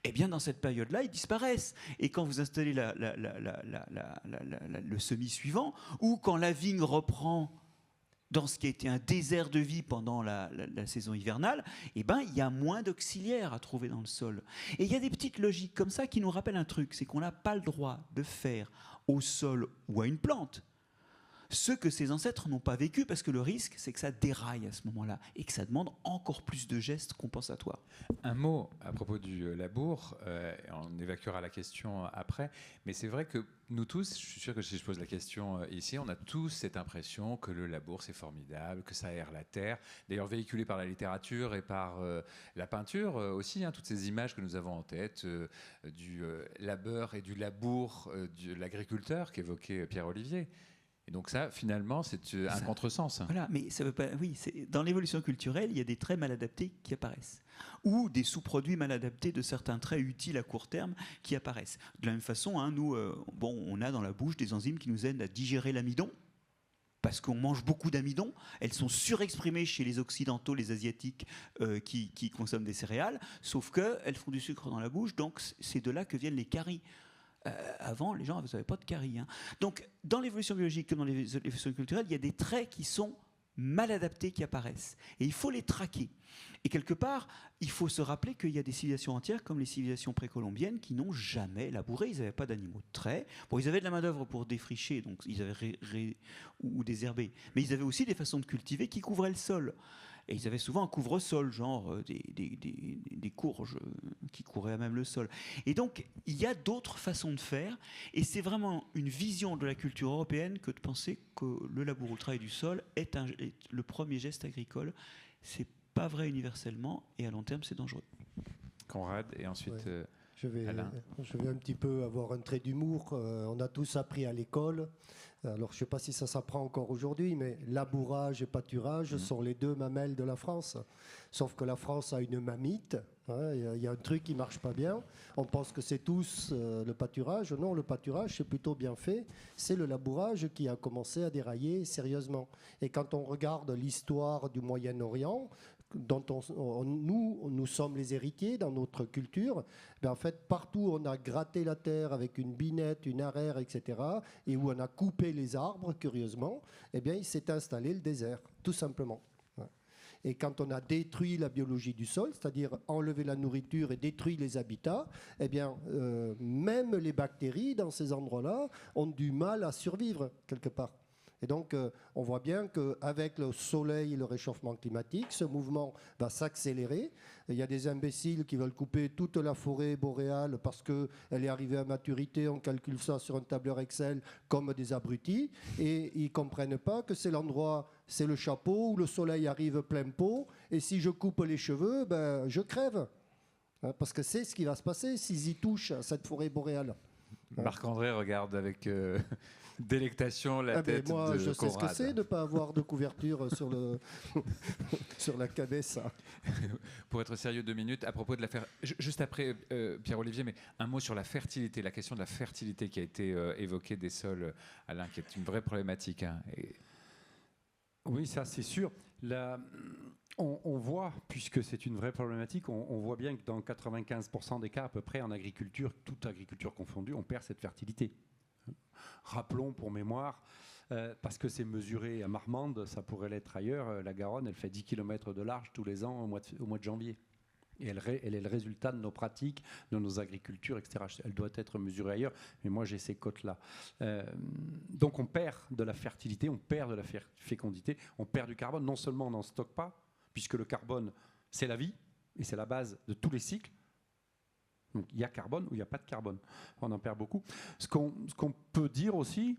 eh bien dans cette période-là, ils disparaissent. Et quand vous installez le semis suivant, ou quand la vigne reprend dans ce qui a été un désert de vie pendant la saison hivernale, il y a moins d'auxiliaires à trouver dans le sol. Et il y a des petites logiques comme ça qui nous rappellent un truc, c'est qu'on n'a pas le droit de faire au sol ou à une plante ce que ses ancêtres n'ont pas vécu, parce que le risque, c'est que ça déraille à ce moment-là et que ça demande encore plus de gestes compensatoires. Un mot à propos du labour, on évacuera la question après, mais c'est vrai que nous tous, je suis sûr que si je pose la question ici, on a tous cette impression que le labour c'est formidable, que ça aère la terre, d'ailleurs véhiculé par la littérature et par la peinture aussi, hein, toutes ces images que nous avons en tête du labeur et du labour de l'agriculteur qu'évoquait Pierre-Olivier. Et donc ça, finalement, c'est un contresens. Voilà, mais ça veut pas. Oui, dans l'évolution culturelle, il y a des traits mal adaptés qui apparaissent, ou des sous-produits mal adaptés de certains traits utiles à court terme qui apparaissent. De la même façon, hein, nous, on a dans la bouche des enzymes qui nous aident à digérer l'amidon. Parce qu'on mange beaucoup d'amidon, elles sont surexprimées chez les occidentaux, les asiatiques qui consomment des céréales, sauf qu'elles font du sucre dans la bouche, donc c'est de là que viennent les caries. Avant, les gens n'avaient pas de caries. Hein. Donc, dans l'évolution biologique comme dans l'évolution culturelle, il y a des traits qui sont mal adaptés qui apparaissent. Et il faut les traquer. Et quelque part, il faut se rappeler qu'il y a des civilisations entières, comme les civilisations précolombiennes, qui n'ont jamais labouré. Ils n'avaient pas d'animaux de trait. Bon, ils avaient de la main-d'œuvre pour défricher, donc ils avaient ou désherber. Mais ils avaient aussi des façons de cultiver qui couvraient le sol. Et ils avaient souvent un couvre-sol, genre des courges qui couraient à même le sol. Et donc, il y a d'autres façons de faire. Et c'est vraiment une vision de la culture européenne que de penser que le labour au travail du sol est le premier geste agricole. C'est pas vrai universellement. Et à long terme, c'est dangereux. Conrad, et ensuite Alain. Je vais un petit peu avoir un trait d'humour. On a tous appris à l'école. Alors, je ne sais pas si ça s'apprend encore aujourd'hui, mais labourage et pâturage sont les deux mamelles de la France. Sauf que la France a une mamite. Hein, il y a un truc qui ne marche pas bien. On pense que c'est tous le pâturage. Non, le pâturage, c'est plutôt bien fait. C'est le labourage qui a commencé à dérailler sérieusement. Et quand on regarde l'histoire du Moyen-Orient, dont nous sommes les héritiers dans notre culture, ben en fait, partout on a gratté la terre avec une binette, une arère, etc., et où on a coupé les arbres, curieusement, eh bien, il s'est installé le désert, tout simplement. Et quand on a détruit la biologie du sol, c'est-à-dire enlevé la nourriture et détruit les habitats, eh bien, même les bactéries dans ces endroits-là ont du mal à survivre quelque part. Et donc, on voit bien qu'avec le soleil et le réchauffement climatique, ce mouvement va s'accélérer. Il y a des imbéciles qui veulent couper toute la forêt boréale parce qu'elle est arrivée à maturité. On calcule ça sur un tableur Excel comme des abrutis. Et ils ne comprennent pas que c'est l'endroit, c'est le chapeau où le soleil arrive plein pot. Et si je coupe les cheveux, ben, je crève. Parce que c'est ce qui va se passer s'ils y touchent à cette forêt boréale. Marc-André regarde avec délectation la tête moi, de je sais Conrad. ce que c'est de ne pas avoir de couverture sur, sur la cabessa. Pour être sérieux 2 minutes, à propos de la juste après Pierre-Olivier, mais un mot sur la fertilité, la question de la fertilité qui a été évoquée des sols, Alain, qui est une vraie problématique. Hein, Oui, ça c'est sûr. On voit, puisque c'est une vraie problématique, on voit bien que dans 95% des cas à peu près en agriculture, toute agriculture confondue, on perd cette fertilité. Rappelons pour mémoire, parce que c'est mesuré à Marmande, ça pourrait l'être ailleurs, la Garonne, elle fait 10 km de large tous les ans au mois de janvier. Et elle est le résultat de nos pratiques, de nos agricultures, etc. Elle doit être mesurée ailleurs, mais moi j'ai ces côtes-là. Donc on perd de la fertilité, on perd de la fécondité, on perd du carbone. Non seulement on n'en stocke pas, puisque le carbone, c'est la vie, et c'est la base de tous les cycles. Donc il y a carbone ou il n'y a pas de carbone. On en perd beaucoup. Ce qu'on peut dire aussi,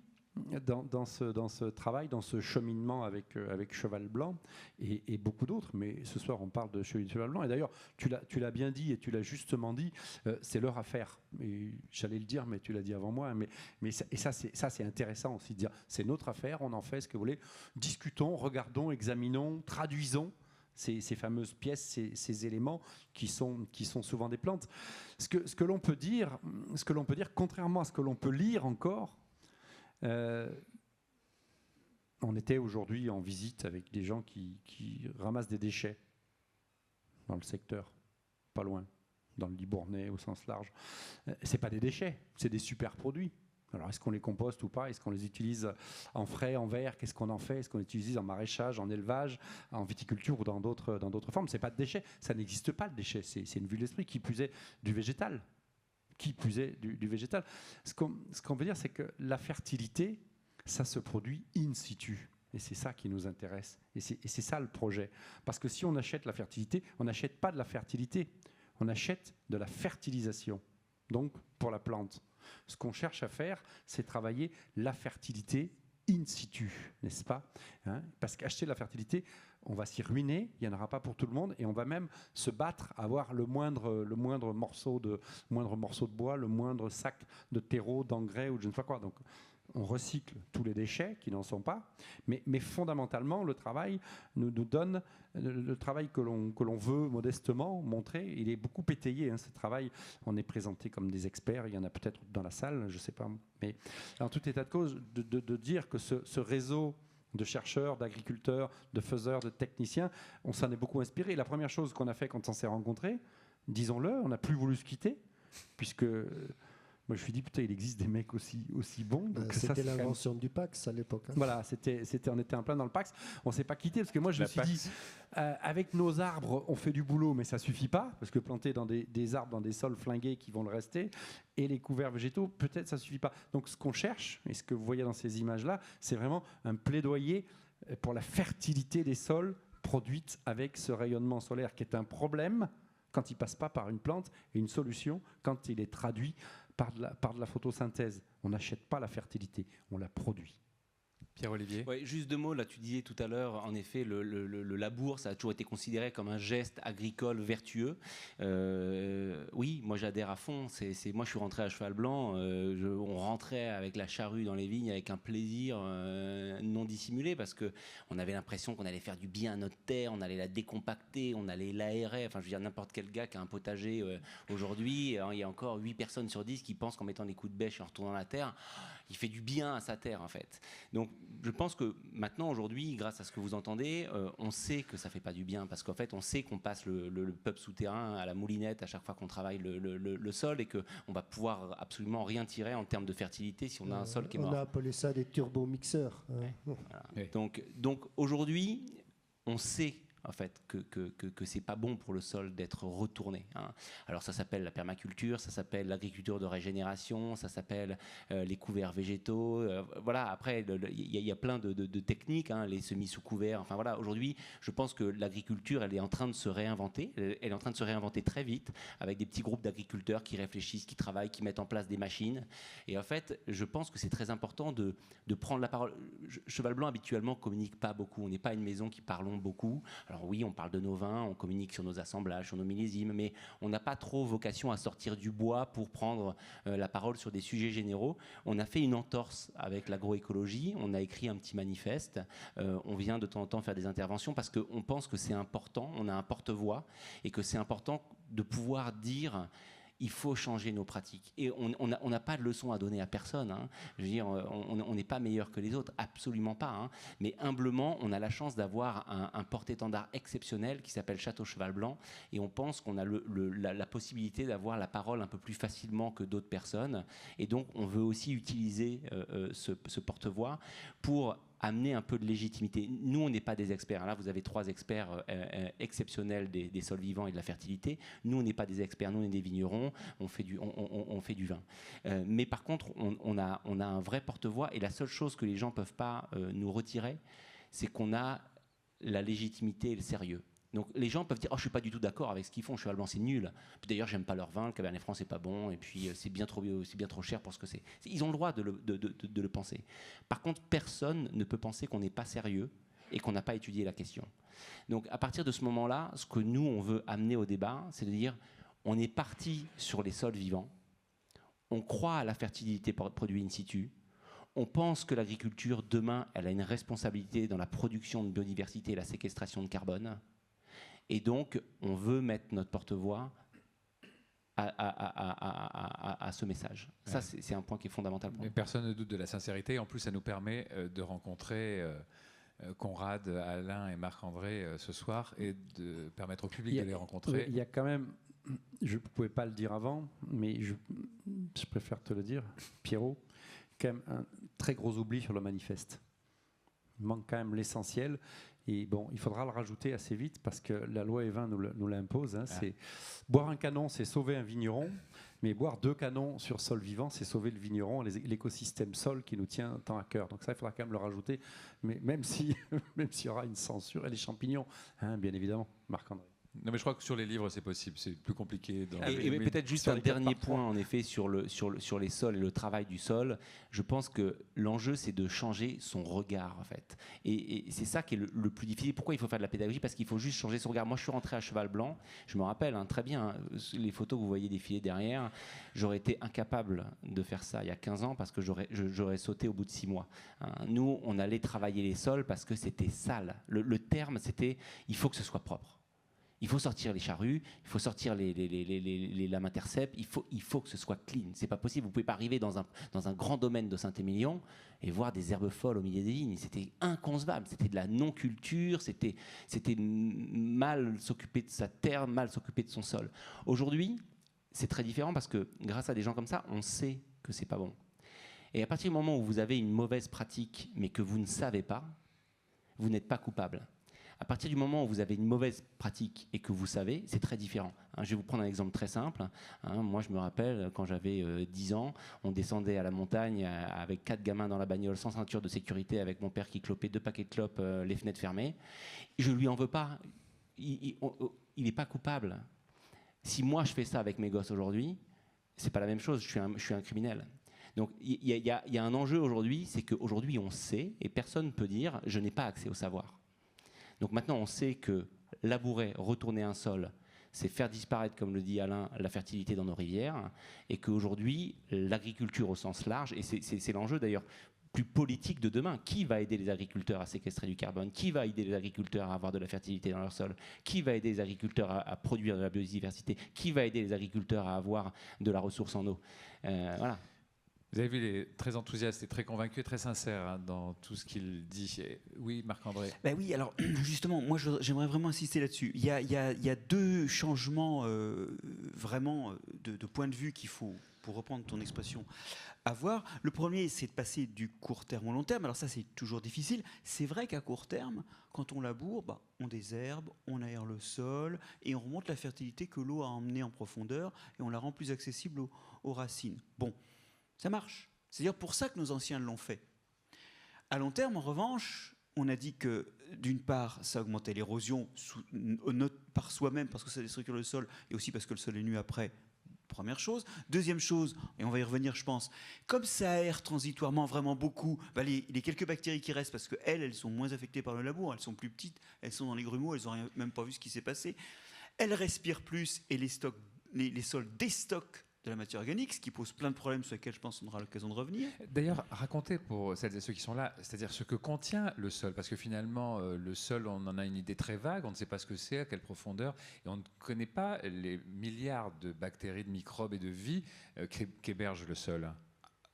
dans ce travail, dans ce cheminement avec Cheval Blanc et beaucoup d'autres, mais ce soir on parle de Cheval Blanc, et d'ailleurs tu l'as bien dit et tu l'as justement dit, c'est leur affaire. Et j'allais le dire, mais tu l'as dit avant moi, ça c'est intéressant aussi de dire, c'est notre affaire, on en fait ce que vous voulez, discutons, regardons, examinons, traduisons ces fameuses pièces, ces éléments qui sont souvent des plantes. Ce que l'on peut dire, contrairement à ce que l'on peut lire encore, on était aujourd'hui en visite avec des gens qui ramassent des déchets dans le secteur, pas loin, dans le Libournais au sens large. C'est pas des déchets, c'est des super produits. Alors, est-ce qu'on les composte ou pas? Est-ce qu'on les utilise en frais, en verre? Qu'est-ce qu'on en fait? Est-ce qu'on les utilise en maraîchage, en élevage, en viticulture ou dans d'autres formes? C'est pas de déchets, ça n'existe pas le déchet, c'est une vue d'esprit, qui plus est du végétal. Qui plus est du végétal. Ce qu'on veut dire, c'est que la fertilité, ça se produit in situ. Et c'est ça qui nous intéresse. Et c'est ça le projet. Parce que si on achète la fertilité, on n'achète pas de la fertilité, on achète de la fertilisation, donc pour la plante. Ce qu'on cherche à faire, c'est travailler la fertilité in situ, n'est-ce pas, hein? Parce qu'acheter de la fertilité, on va s'y ruiner, il n'y en aura pas pour tout le monde, et on va même se battre à avoir le moindre morceau de bois, le moindre sac de terreau, d'engrais ou de je ne sais pas quoi. Donc, on recycle tous les déchets qui n'en sont pas, mais fondamentalement, le travail nous donne le travail que l'on veut modestement montrer. Il est beaucoup étayé, hein, ce travail. On est présenté comme des experts, il y en a peut-être dans la salle, je ne sais pas. Mais en tout état de cause, de dire que ce réseau de chercheurs, d'agriculteurs, de faiseurs, de techniciens, on s'en est beaucoup inspiré. La première chose qu'on a fait quand on s'est rencontrés, disons-le, on n'a plus voulu se quitter, puisque... Moi, je me suis dit, putain, il existe des mecs aussi bons. C'était l'invention du Pax à l'époque. Hein. Voilà, on était en plein dans le Pax. On ne s'est pas quitté parce que moi, je me suis dit, avec nos arbres, on fait du boulot, mais ça ne suffit pas parce que planter dans des arbres, dans des sols flingués qui vont le rester, et les couverts végétaux, peut-être ça ne suffit pas. Donc, ce qu'on cherche, et ce que vous voyez dans ces images-là, c'est vraiment un plaidoyer pour la fertilité des sols produite avec ce rayonnement solaire qui est un problème quand il ne passe pas par une plante et une solution quand il est traduit par de la photosynthèse. On n'achète pas la fertilité, on la produit. Pierre-Olivier ? Ouais, juste deux mots, là tu disais tout à l'heure, en effet, le labour, ça a toujours été considéré comme un geste agricole vertueux. Oui, moi j'adhère à fond. Moi je suis rentré à cheval blanc, on rentrait avec la charrue dans les vignes avec un plaisir non dissimulé parce qu'on avait l'impression qu'on allait faire du bien à notre terre, on allait la décompacter, on allait l'aérer. Enfin, je veux dire, n'importe quel gars qui a un potager aujourd'hui, il y a encore 8 personnes sur 10 qui pensent qu'en mettant des coups de bêche et en retournant la terre, il fait du bien à sa terre en fait. Donc je pense que maintenant, aujourd'hui, grâce à ce que vous entendez, on sait que ça ne fait pas du bien parce qu'en fait, on sait qu'on passe le peuple souterrain à la moulinette à chaque fois qu'on travaille le sol et qu'on va pouvoir absolument rien tirer en termes de fertilité si on a un sol qui est mort. On a appelé ça des turbomixeurs. Ouais. Voilà. Oui. Donc aujourd'hui, on sait en fait, que c'est pas bon pour le sol d'être retourné. Hein. Alors ça s'appelle la permaculture, ça s'appelle l'agriculture de régénération, ça s'appelle les couverts végétaux. Voilà. Après, il y a plein de techniques, hein, les semis sous couvert. Enfin voilà. Aujourd'hui, je pense que l'agriculture, elle est en train de se réinventer. Elle est en train de se réinventer très vite avec des petits groupes d'agriculteurs qui réfléchissent, qui travaillent, qui mettent en place des machines. Et en fait, je pense que c'est très important de prendre la parole. Cheval Blanc habituellement communique pas beaucoup. On n'est pas une maison qui parlons beaucoup. Alors oui, on parle de nos vins, on communique sur nos assemblages, sur nos millésimes, mais on n'a pas trop vocation à sortir du bois pour prendre la parole sur des sujets généraux. On a fait une entorse avec l'agroécologie, on a écrit un petit manifeste, on vient de temps en temps faire des interventions parce qu'on pense que c'est important, on a un porte-voix et que c'est important de pouvoir dire... Il faut changer nos pratiques. Et on n'a pas de leçon à donner à personne. Hein. Je veux dire, on n'est pas meilleur que les autres, absolument pas. Hein. Mais humblement, on a la chance d'avoir un porte-étendard exceptionnel qui s'appelle Château Cheval Blanc. Et on pense qu'on a la possibilité d'avoir la parole un peu plus facilement que d'autres personnes. Et donc, on veut aussi utiliser ce porte-voix pour amener un peu de légitimité. Nous, on n'est pas des experts. Là, vous avez 3 experts exceptionnels des sols vivants et de la fertilité. Nous, on n'est pas des experts. Nous, on est des vignerons. On fait du vin. Mais par contre, on a un vrai porte-voix. Et la seule chose que les gens ne peuvent pas nous retirer, c'est qu'on a la légitimité et le sérieux. Donc les gens peuvent dire oh je suis pas du tout d'accord avec ce qu'ils font, Cheval Blanc c'est nul. Puis d'ailleurs j'aime pas leur vin, le Cabernet Franc c'est pas bon et puis c'est bien trop cher pour ce que c'est. Ils ont le droit de le penser. Par contre personne ne peut penser qu'on n'est pas sérieux et qu'on n'a pas étudié la question. Donc à partir de ce moment-là, ce que nous on veut amener au débat, c'est de dire on est parti sur les sols vivants, on croit à la fertilité produit in situ. On pense que l'agriculture demain elle a une responsabilité dans la production de biodiversité et la séquestration de carbone. Et donc, on veut mettre notre porte-voix à ce message. Ça, c'est un point qui est fondamental pour nous. Personne ne doute de la sincérité. En plus, ça nous permet de rencontrer Conrad, Alain et Marc-André ce soir et de permettre au public de les rencontrer. Il y a quand même, je ne pouvais pas le dire avant, mais je préfère te le dire, Pierrot, quand même un très gros oubli sur le manifeste. Il manque quand même l'essentiel. Et bon, il faudra le rajouter assez vite parce que la loi E20 nous l'impose. Hein, c'est boire un canon, c'est sauver un vigneron, mais boire 2 canons sur sol vivant, c'est sauver le vigneron, l'écosystème sol qui nous tient tant à cœur. Donc ça, il faudra quand même le rajouter, mais même s'il y aura une censure. Et les champignons, hein, bien évidemment, Marc-André. Non, mais je crois que sur les livres, c'est possible. C'est plus compliqué. Et peut-être juste un dernier point, en effet, sur les sols et le travail du sol. Je pense que l'enjeu, c'est de changer son regard, en fait. Et c'est ça qui est le plus difficile. Pourquoi il faut faire de la pédagogie? Parce qu'il faut juste changer son regard. Moi, je suis rentré à Cheval Blanc. Je me rappelle très bien les photos que vous voyez défiler derrière. J'aurais été incapable de faire ça il y a 15 ans parce que j'aurais sauté au bout de 6 mois. Nous, on allait travailler les sols parce que c'était sale. Le terme, c'était « il faut que ce soit propre ». Il faut sortir les charrues, il faut sortir les lames intercepts, il faut que ce soit clean. C'est pas possible. Vous pouvez pas arriver dans un grand domaine de Saint-Émilion et voir des herbes folles au milieu des vignes. C'était inconcevable. C'était de la non-culture. C'était mal s'occuper de sa terre, mal s'occuper de son sol. Aujourd'hui, c'est très différent parce que grâce à des gens comme ça, on sait que c'est pas bon. Et à partir du moment où vous avez une mauvaise pratique, mais que vous ne savez pas, vous n'êtes pas coupable. À partir du moment où vous avez une mauvaise pratique et que vous savez, c'est très différent. Je vais vous prendre un exemple très simple. Moi, je me rappelle, quand j'avais 10 ans, on descendait à la montagne avec 4 gamins dans la bagnole, sans ceinture de sécurité, avec mon père qui clopait 2 paquets de clopes, les fenêtres fermées. Je lui en veux pas. Il n'est pas coupable. Si moi, je fais ça avec mes gosses aujourd'hui, c'est pas la même chose. Je suis un criminel. Donc, il y a un enjeu aujourd'hui, c'est qu'aujourd'hui, on sait, et personne ne peut dire « je n'ai pas accès au savoir ». Donc maintenant, on sait que labourer, retourner un sol, c'est faire disparaître, comme le dit Alain, la fertilité dans nos rivières, et qu'aujourd'hui, l'agriculture au sens large, et c'est l'enjeu d'ailleurs plus politique de demain, qui va aider les agriculteurs à séquestrer du carbone? Qui va aider les agriculteurs à avoir de la fertilité dans leur sol? Qui va aider les agriculteurs à produire de la biodiversité? Qui va aider les agriculteurs à avoir de la ressource en eau? Voilà. Vous avez vu, il est très enthousiaste et très convaincu, très sincère dans tout ce qu'il dit. Oui, Marc-André. Oui, alors justement, moi j'aimerais vraiment insister là-dessus. Il y a 2 changements vraiment de point de vue qu'il faut, pour reprendre ton expression, avoir. Le premier, c'est de passer du court terme au long terme. Alors ça, c'est toujours difficile. C'est vrai qu'à court terme, quand on laboure, on désherbe, on aère le sol et on remonte la fertilité que l'eau a emmenée en profondeur et on la rend plus accessible aux racines. Bon. Ça marche. C'est-à-dire pour ça que nos anciens l'ont fait. À long terme, en revanche, on a dit que, d'une part, ça augmentait l'érosion par soi-même, parce que ça déstructure le sol, et aussi parce que le sol est nu après, première chose. Deuxième chose, et on va y revenir, je pense, comme ça aère transitoirement vraiment beaucoup, les quelques bactéries qui restent, parce qu'elles sont moins affectées par le labour, elles sont plus petites, elles sont dans les grumeaux, elles n'ont même pas vu ce qui s'est passé. Elles respirent plus, et les sols déstockent de la matière organique, ce qui pose plein de problèmes sur lesquels je pense qu'on aura l'occasion de revenir. D'ailleurs, racontez pour celles et ceux qui sont là, c'est-à-dire ce que contient le sol, parce que finalement, le sol, on en a une idée très vague, on ne sait pas ce que c'est, à quelle profondeur, et on ne connaît pas les milliards de bactéries, de microbes et de vie qu'héberge le sol.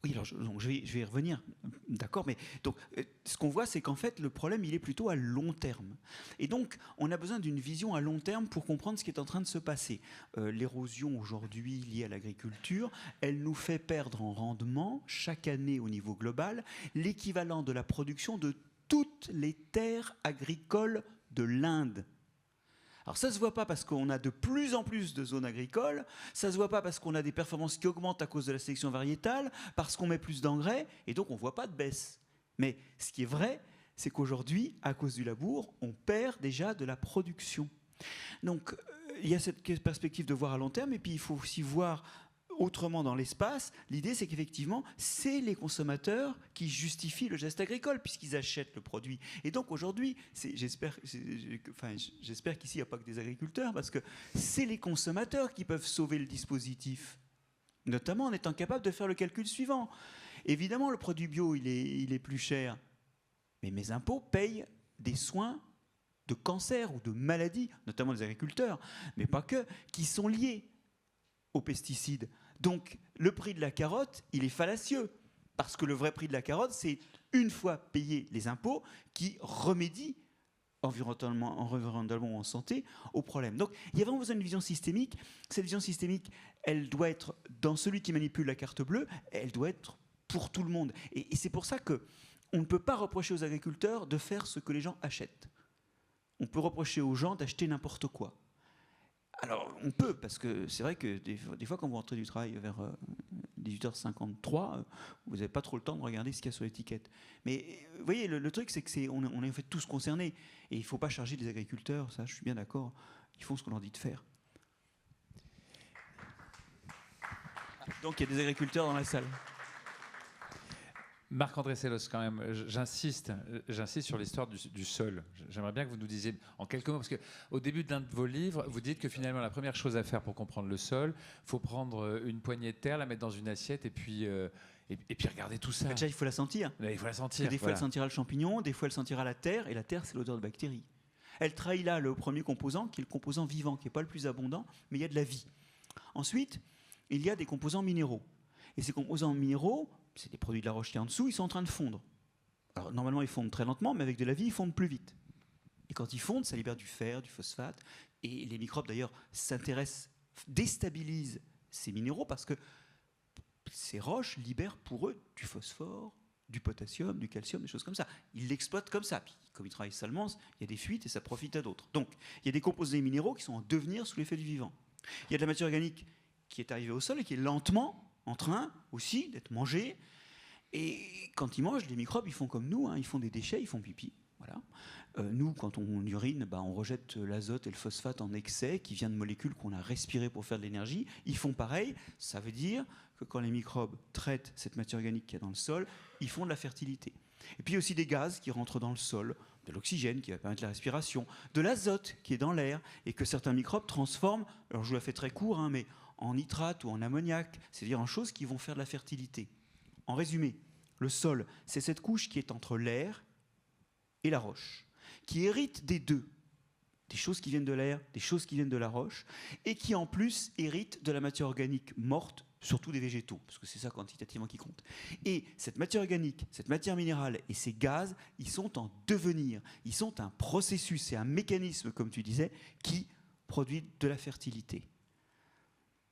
Oui, alors je vais y revenir, d'accord, mais donc ce qu'on voit, c'est qu'en fait, le problème, il est plutôt à long terme. Et donc, on a besoin d'une vision à long terme pour comprendre ce qui est en train de se passer. L'érosion aujourd'hui liée à l'agriculture, elle nous fait perdre en rendement, chaque année au niveau global, l'équivalent de la production de toutes les terres agricoles de l'Inde. Alors ça ne se voit pas parce qu'on a de plus en plus de zones agricoles, ça ne se voit pas parce qu'on a des performances qui augmentent à cause de la sélection variétale, parce qu'on met plus d'engrais, et donc on ne voit pas de baisse. Mais ce qui est vrai, c'est qu'aujourd'hui, à cause du labour, on perd déjà de la production. Donc il y a cette perspective de voir à long terme, et puis il faut aussi voir autrement dans l'espace. L'idée, c'est qu'effectivement, c'est les consommateurs qui justifient le geste agricole, puisqu'ils achètent le produit. Et donc aujourd'hui, j'espère qu'ici, il n'y a pas que des agriculteurs, parce que c'est les consommateurs qui peuvent sauver le dispositif, notamment en étant capables de faire le calcul suivant. Évidemment, le produit bio, il est plus cher, mais mes impôts payent des soins de cancer ou de maladies, notamment les agriculteurs, mais pas que, qui sont liés aux pesticides. Donc, le prix de la carotte, il est fallacieux, parce que le vrai prix de la carotte, c'est une fois payés les impôts qui remédient environnementalement ou en santé au problème. Donc, il y a vraiment besoin d'une vision systémique. Cette vision systémique, elle doit être, dans celui qui manipule la carte bleue, elle doit être pour tout le monde. Et c'est pour ça qu'on ne peut pas reprocher aux agriculteurs de faire ce que les gens achètent. on peut reprocher aux gens d'acheter n'importe quoi. Alors, on peut, parce que c'est vrai que des fois, quand vous rentrez du travail vers 18h53, vous n'avez pas trop le temps de regarder ce qu'il y a sur l'étiquette. Mais vous voyez, le truc, c'est qu'on est en fait tous concernés. Et il ne faut pas charger les agriculteurs, ça, je suis bien d'accord. Ils font ce qu'on leur dit de faire. Donc, il y a des agriculteurs dans la salle. Marc-André Sellos, quand même, j'insiste sur l'histoire du sol. J'aimerais bien que vous nous disiez en quelques mots, parce qu'au début d'un de vos livres, vous dites que finalement la première chose à faire pour comprendre le sol, il faut prendre une poignée de terre, la mettre dans une assiette et puis regarder tout ça. Déjà, il faut la sentir. Il faut la sentir. Des fois, elle sentira le champignon, des fois, elle sentira la terre, et la terre, c'est l'odeur de bactéries. Elle trahit là le premier composant, qui est le composant vivant, qui n'est pas le plus abondant, mais il y a de la vie. Ensuite, il y a des composants minéraux. Et ces composants minéraux, c'est des produits de la roche qui est en dessous, ils sont en train de fondre. Alors normalement ils fondent très lentement, mais avec de la vie ils fondent plus vite. Et quand ils fondent, ça libère du fer, du phosphate, et les microbes d'ailleurs s'intéressent, déstabilisent ces minéraux parce que ces roches libèrent pour eux du phosphore, du potassium, du calcium, des choses comme ça. Ils l'exploitent comme ça. Puis comme ils travaillent salement, il y a des fuites et ça profite à d'autres. Donc il y a des composés minéraux qui sont en devenir sous l'effet du vivant. Il y a de la matière organique qui est arrivée au sol et qui est lentement en train aussi d'être mangé. Et quand ils mangent, les microbes, ils font comme nous, hein, ils font des déchets, ils font pipi. Voilà. Nous, quand on urine, on rejette l'azote et le phosphate en excès qui vient de molécules qu'on a respirées pour faire de l'énergie. Ils font pareil. Ça veut dire que quand les microbes traitent cette matière organique qui est dans le sol, ils font de la fertilité. Et puis il y a aussi des gaz qui rentrent dans le sol, de l'oxygène qui va permettre la respiration, de l'azote qui est dans l'air et que certains microbes transforment, alors je vous la fais très court, hein, mais en nitrate ou en ammoniac, c'est-à-dire en choses qui vont faire de la fertilité. En résumé, le sol, c'est cette couche qui est entre l'air et la roche, qui hérite des deux, des choses qui viennent de l'air, des choses qui viennent de la roche, et qui en plus hérite de la matière organique morte, surtout des végétaux, parce que c'est ça quantitativement qui compte. Et cette matière organique, cette matière minérale et ces gaz, ils sont en devenir, ils sont un processus, c'est un mécanisme, comme tu disais, qui produit de la fertilité.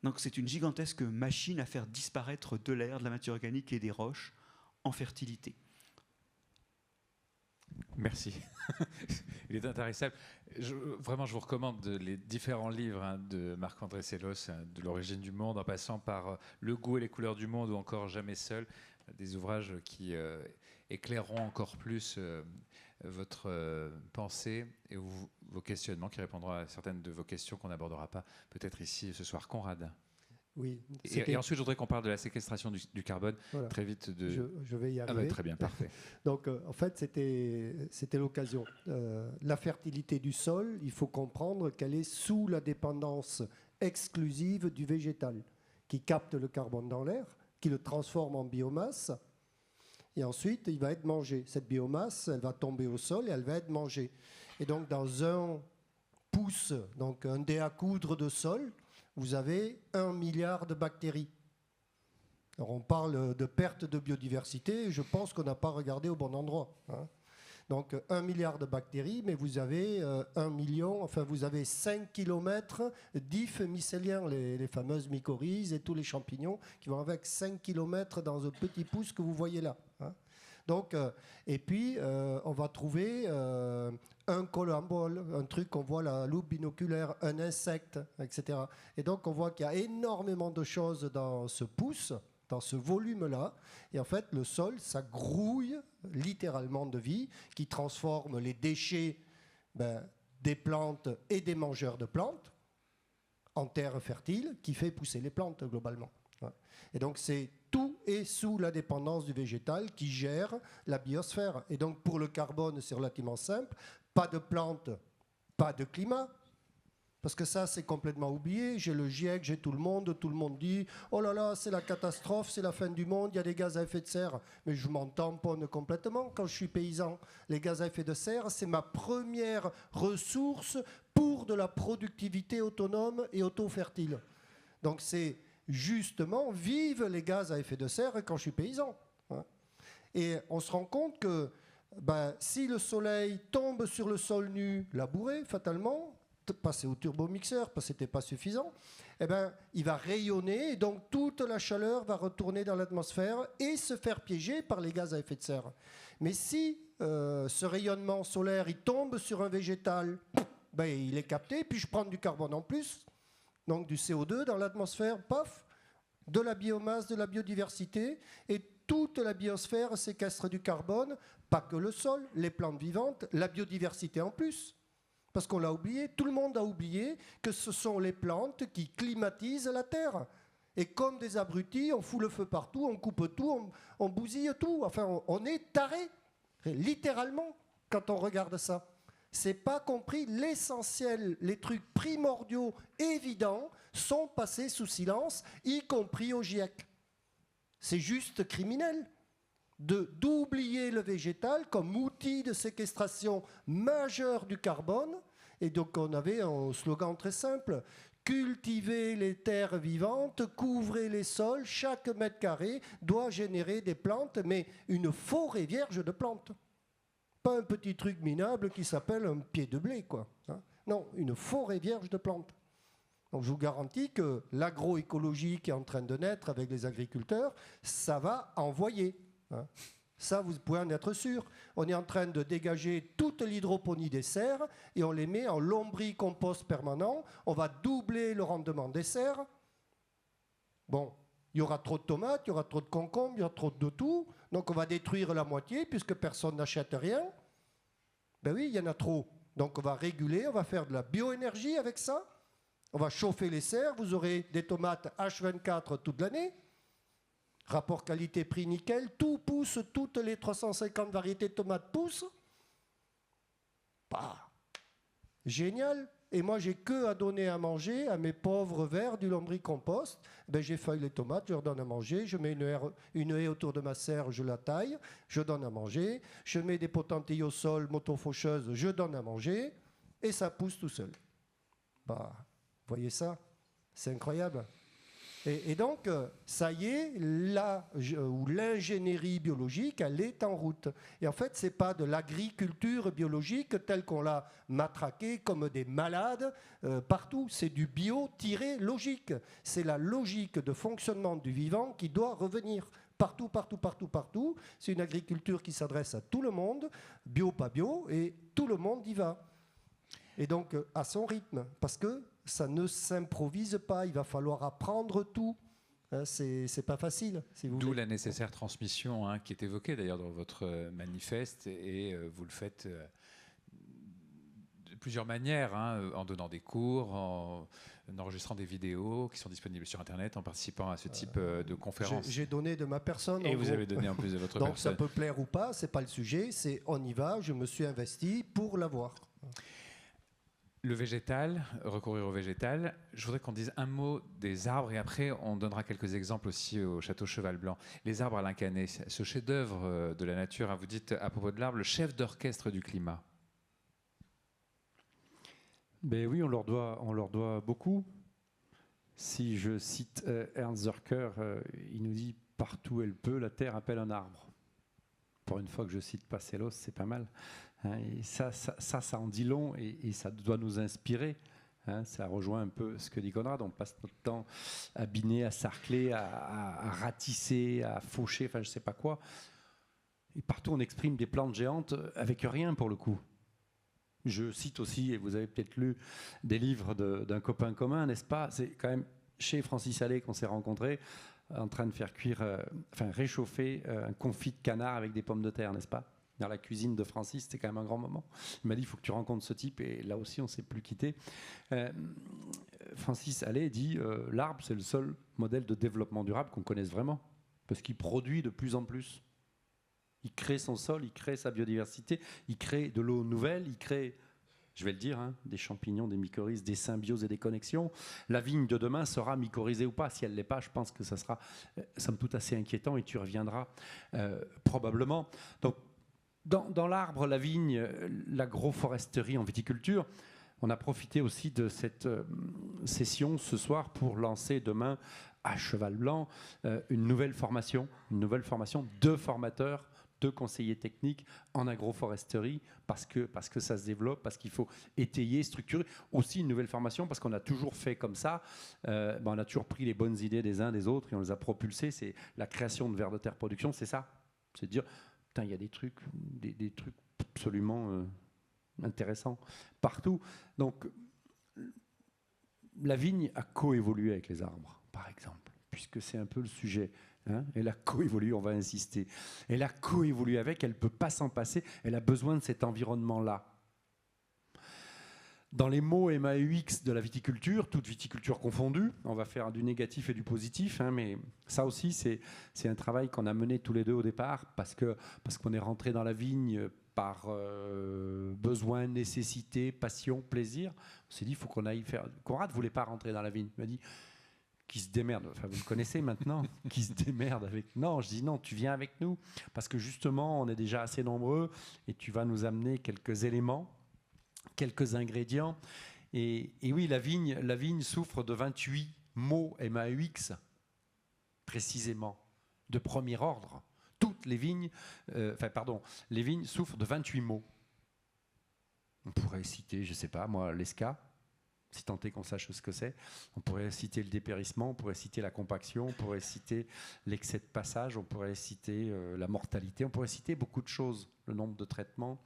Donc c'est une gigantesque machine à faire disparaître de l'air, de la matière organique et des roches en fertilité. Merci. Il est intéressant. Vraiment, je vous recommande les différents livres de Marc-André Sellos, de l'origine du monde, en passant par Le goût et les couleurs du monde ou encore Jamais seul, des ouvrages qui éclaireront encore plus votre pensée et vos questionnements, qui répondront à certaines de vos questions qu'on n'abordera pas peut-être ici ce soir. Conrad. Oui. Et ensuite, je voudrais qu'on parle de la séquestration du carbone, voilà. Très vite. Je vais y arriver. Très bien, parfait. Donc, en fait, c'était l'occasion. La fertilité du sol, il faut comprendre qu'elle est sous la dépendance exclusive du végétal, qui capte le carbone dans l'air, qui le transforme en biomasse, et ensuite, il va être mangé. Cette biomasse, elle va tomber au sol et elle va être mangée. Et donc, dans un pouce, donc un dé à coudre de sol, vous avez 1 milliard de bactéries. Alors on parle de perte de biodiversité, je pense qu'on n'a pas regardé au bon endroit. Hein. Donc 1 milliard de bactéries, mais vous avez 1 million, enfin vous avez 5 km d'ifs mycéliens, les fameuses mycorhizes et tous les champignons qui vont avec 5 km dans un petit pouce que vous voyez là. Hein. Donc, et puis, on va trouver un colambole, un truc qu'on voit à la loupe binoculaire, un insecte, etc. Et donc, on voit qu'il y a énormément de choses dans ce pouce, dans ce volume-là. Et en fait, le sol, ça grouille littéralement de vie, qui transforme les déchets des plantes et des mangeurs de plantes en terre fertile, qui fait pousser les plantes, globalement. Et donc, tout est sous la dépendance du végétal qui gère la biosphère. Et donc, pour le carbone, c'est relativement simple. Pas de plantes, pas de climat. Parce que ça, c'est complètement oublié. J'ai le GIEC, j'ai tout le monde dit « Oh là là, c'est la catastrophe, c'est la fin du monde, il y a des gaz à effet de serre. » Mais je m'en tamponne complètement quand je suis paysan. Les gaz à effet de serre, c'est ma première ressource pour de la productivité autonome et auto-fertile. Donc, c'est justement, vive les gaz à effet de serre quand je suis paysan. Hein. Et on se rend compte que si le soleil tombe sur le sol nu, labouré, fatalement, passer au turbomixeur parce que c'était pas suffisant, eh ben, il va rayonner et donc toute la chaleur va retourner dans l'atmosphère et se faire piéger par les gaz à effet de serre. Mais si ce rayonnement solaire il tombe sur un végétal, ben, il est capté, puis je prends du carbone en plus, donc du CO2 dans l'atmosphère, paf, de la biomasse, de la biodiversité, et toute la biosphère séquestre du carbone, pas que le sol, les plantes vivantes, la biodiversité en plus. Parce qu'on l'a oublié, tout le monde a oublié que ce sont les plantes qui climatisent la Terre. Et comme des abrutis, on fout le feu partout, on coupe tout, on bousille tout. Enfin, on est tarés, littéralement, quand on regarde ça. C'est pas compris, l'essentiel, les trucs primordiaux, évidents, sont passés sous silence, y compris au GIEC. C'est juste criminel d'oublier le végétal comme outil de séquestration majeur du carbone. Et donc on avait un slogan très simple: cultiver les terres vivantes, couvrez les sols, chaque mètre carré doit générer des plantes, mais une forêt vierge de plantes. Pas un petit truc minable qui s'appelle un pied de blé, quoi. Non, une forêt vierge de plantes. Donc je vous garantis que l'agroécologie qui est en train de naître avec les agriculteurs, ça va envoyer. Ça, vous pouvez en être sûr. On est en train de dégager toute l'hydroponie des serres et on les met en lombricompost permanent. On va doubler le rendement des serres. Bon, il y aura trop de tomates, il y aura trop de concombres, il y aura trop de tout. Donc on va détruire la moitié puisque personne n'achète rien. Ben oui, il y en a trop. Donc on va réguler, on va faire de la bioénergie avec ça. On va chauffer les serres. Vous aurez des tomates H24 toute l'année. Rapport qualité-prix nickel, tout pousse, toutes les 350 variétés de tomates poussent. Bah, génial. Et moi, j'ai que à donner à manger à mes pauvres vers du lombricompost. Ben, j'effeuille les tomates, je leur donne à manger. Je mets une haie autour de ma serre, je la taille, je donne à manger. Je mets des potentilles au sol, moto-faucheuse, je donne à manger. Et ça pousse tout seul. Bah, vous voyez ça? C'est incroyable. Et donc, ça y est, l'ingénierie biologique, elle est en route. Et en fait, ce n'est pas de l'agriculture biologique telle qu'on l'a matraquée comme des malades partout. C'est du bio-logique. C'est la logique de fonctionnement du vivant qui doit revenir. Partout, partout, partout, partout. C'est une agriculture qui s'adresse à tout le monde, bio, pas bio, et tout le monde y va. Et donc, à son rythme, parce que ça ne s'improvise pas, il va falloir apprendre tout. C'est pas facile. Si vous D'où voulez. la nécessaire transmission qui est évoquée d'ailleurs dans votre manifeste, et vous le faites de plusieurs manières, en donnant des cours, en enregistrant des vidéos qui sont disponibles sur Internet, en participant à ce type de conférences. J'ai donné de ma personne. Et vous avez donné en plus de votre Donc personne. ça peut plaire ou pas, c'est pas le sujet, c'est on y va, je me suis investi pour l'avoir. Le végétal, recourir au végétal. Je voudrais qu'on dise un mot des arbres et après on donnera quelques exemples aussi au château Cheval Blanc. Les arbres à Alain Canet, ce chef-d'œuvre de la nature, vous dites à propos de l'arbre, le chef d'orchestre du climat. Ben oui, on leur doit beaucoup. Si je cite Ernst Zürcher, il nous dit « Partout elle peut, la terre appelle un arbre ». Pour une fois que je cite Passelos, c'est pas mal. Et ça en dit long et ça doit nous inspirer. Ça rejoint un peu ce que dit Conrad. On passe notre temps à biner, à sarcler, à ratisser, à faucher, enfin je sais pas quoi. Et partout on exprime des plantes géantes avec rien pour le coup. Je cite aussi, et vous avez peut-être lu des livres d'un copain commun, n'est-ce pas? C'est quand même chez Francis Allais qu'on s'est rencontrés, en train de faire réchauffer un confit de canard avec des pommes de terre, n'est-ce pas? Dans la cuisine de Francis, c'était quand même un grand moment. Il m'a dit, il faut que tu rencontres ce type, et là aussi, on ne s'est plus quitté. Francis Allais dit, l'arbre, c'est le seul modèle de développement durable qu'on connaisse vraiment, parce qu'il produit de plus en plus. Il crée son sol, il crée sa biodiversité, il crée de l'eau nouvelle, il crée, je vais le dire, des champignons, des mycorhizes, des symbioses et des connexions. La vigne de demain sera mycorhizée ou pas. Si elle ne l'est pas, je pense que ça sera, somme toute, assez inquiétant et tu reviendras probablement. Donc, dans l'arbre, la vigne, l'agroforesterie en viticulture, on a profité aussi de cette session ce soir pour lancer demain à cheval blanc une nouvelle formation de formateurs, de conseillers techniques en agroforesterie, parce que ça se développe, parce qu'il faut étayer, structurer. Aussi une nouvelle formation, parce qu'on a toujours fait comme ça, on a toujours pris les bonnes idées des uns des autres et on les a propulsées. C'est la création de vers de terre production, c'est ça. C'est de dire, putain, il y a des trucs absolument intéressants partout. Donc, la vigne a coévolué avec les arbres, par exemple, puisque c'est un peu le sujet. Elle a coévolué, on va insister. Elle a coévolué avec, elle ne peut pas s'en passer, elle a besoin de cet environnement-là. Dans les mots MAUX de la viticulture, toute viticulture confondue, on va faire du négatif et du positif, mais ça aussi, c'est un travail qu'on a mené tous les deux au départ, parce qu'on est rentré dans la vigne par besoin, nécessité, passion, plaisir. On s'est dit, il faut qu'on aille faire... Conrad ne voulait pas rentrer dans la vigne. Il m'a dit... qui se démerde, enfin vous le connaissez maintenant, qui se démerde avec... Non, je dis non, tu viens avec nous, parce que justement, on est déjà assez nombreux, et tu vas nous amener quelques éléments, quelques ingrédients. Et oui, la vigne souffre de 28 mots MAUX, précisément, de premier ordre. Toutes les vignes, les vignes souffrent de 28 mots. On pourrait citer, je ne sais pas, moi, l'ESCA, si tant est qu'on sache ce que c'est. On pourrait citer le dépérissement, on pourrait citer la compaction, on pourrait citer l'excès de passage, on pourrait citer la mortalité, on pourrait citer beaucoup de choses, le nombre de traitements,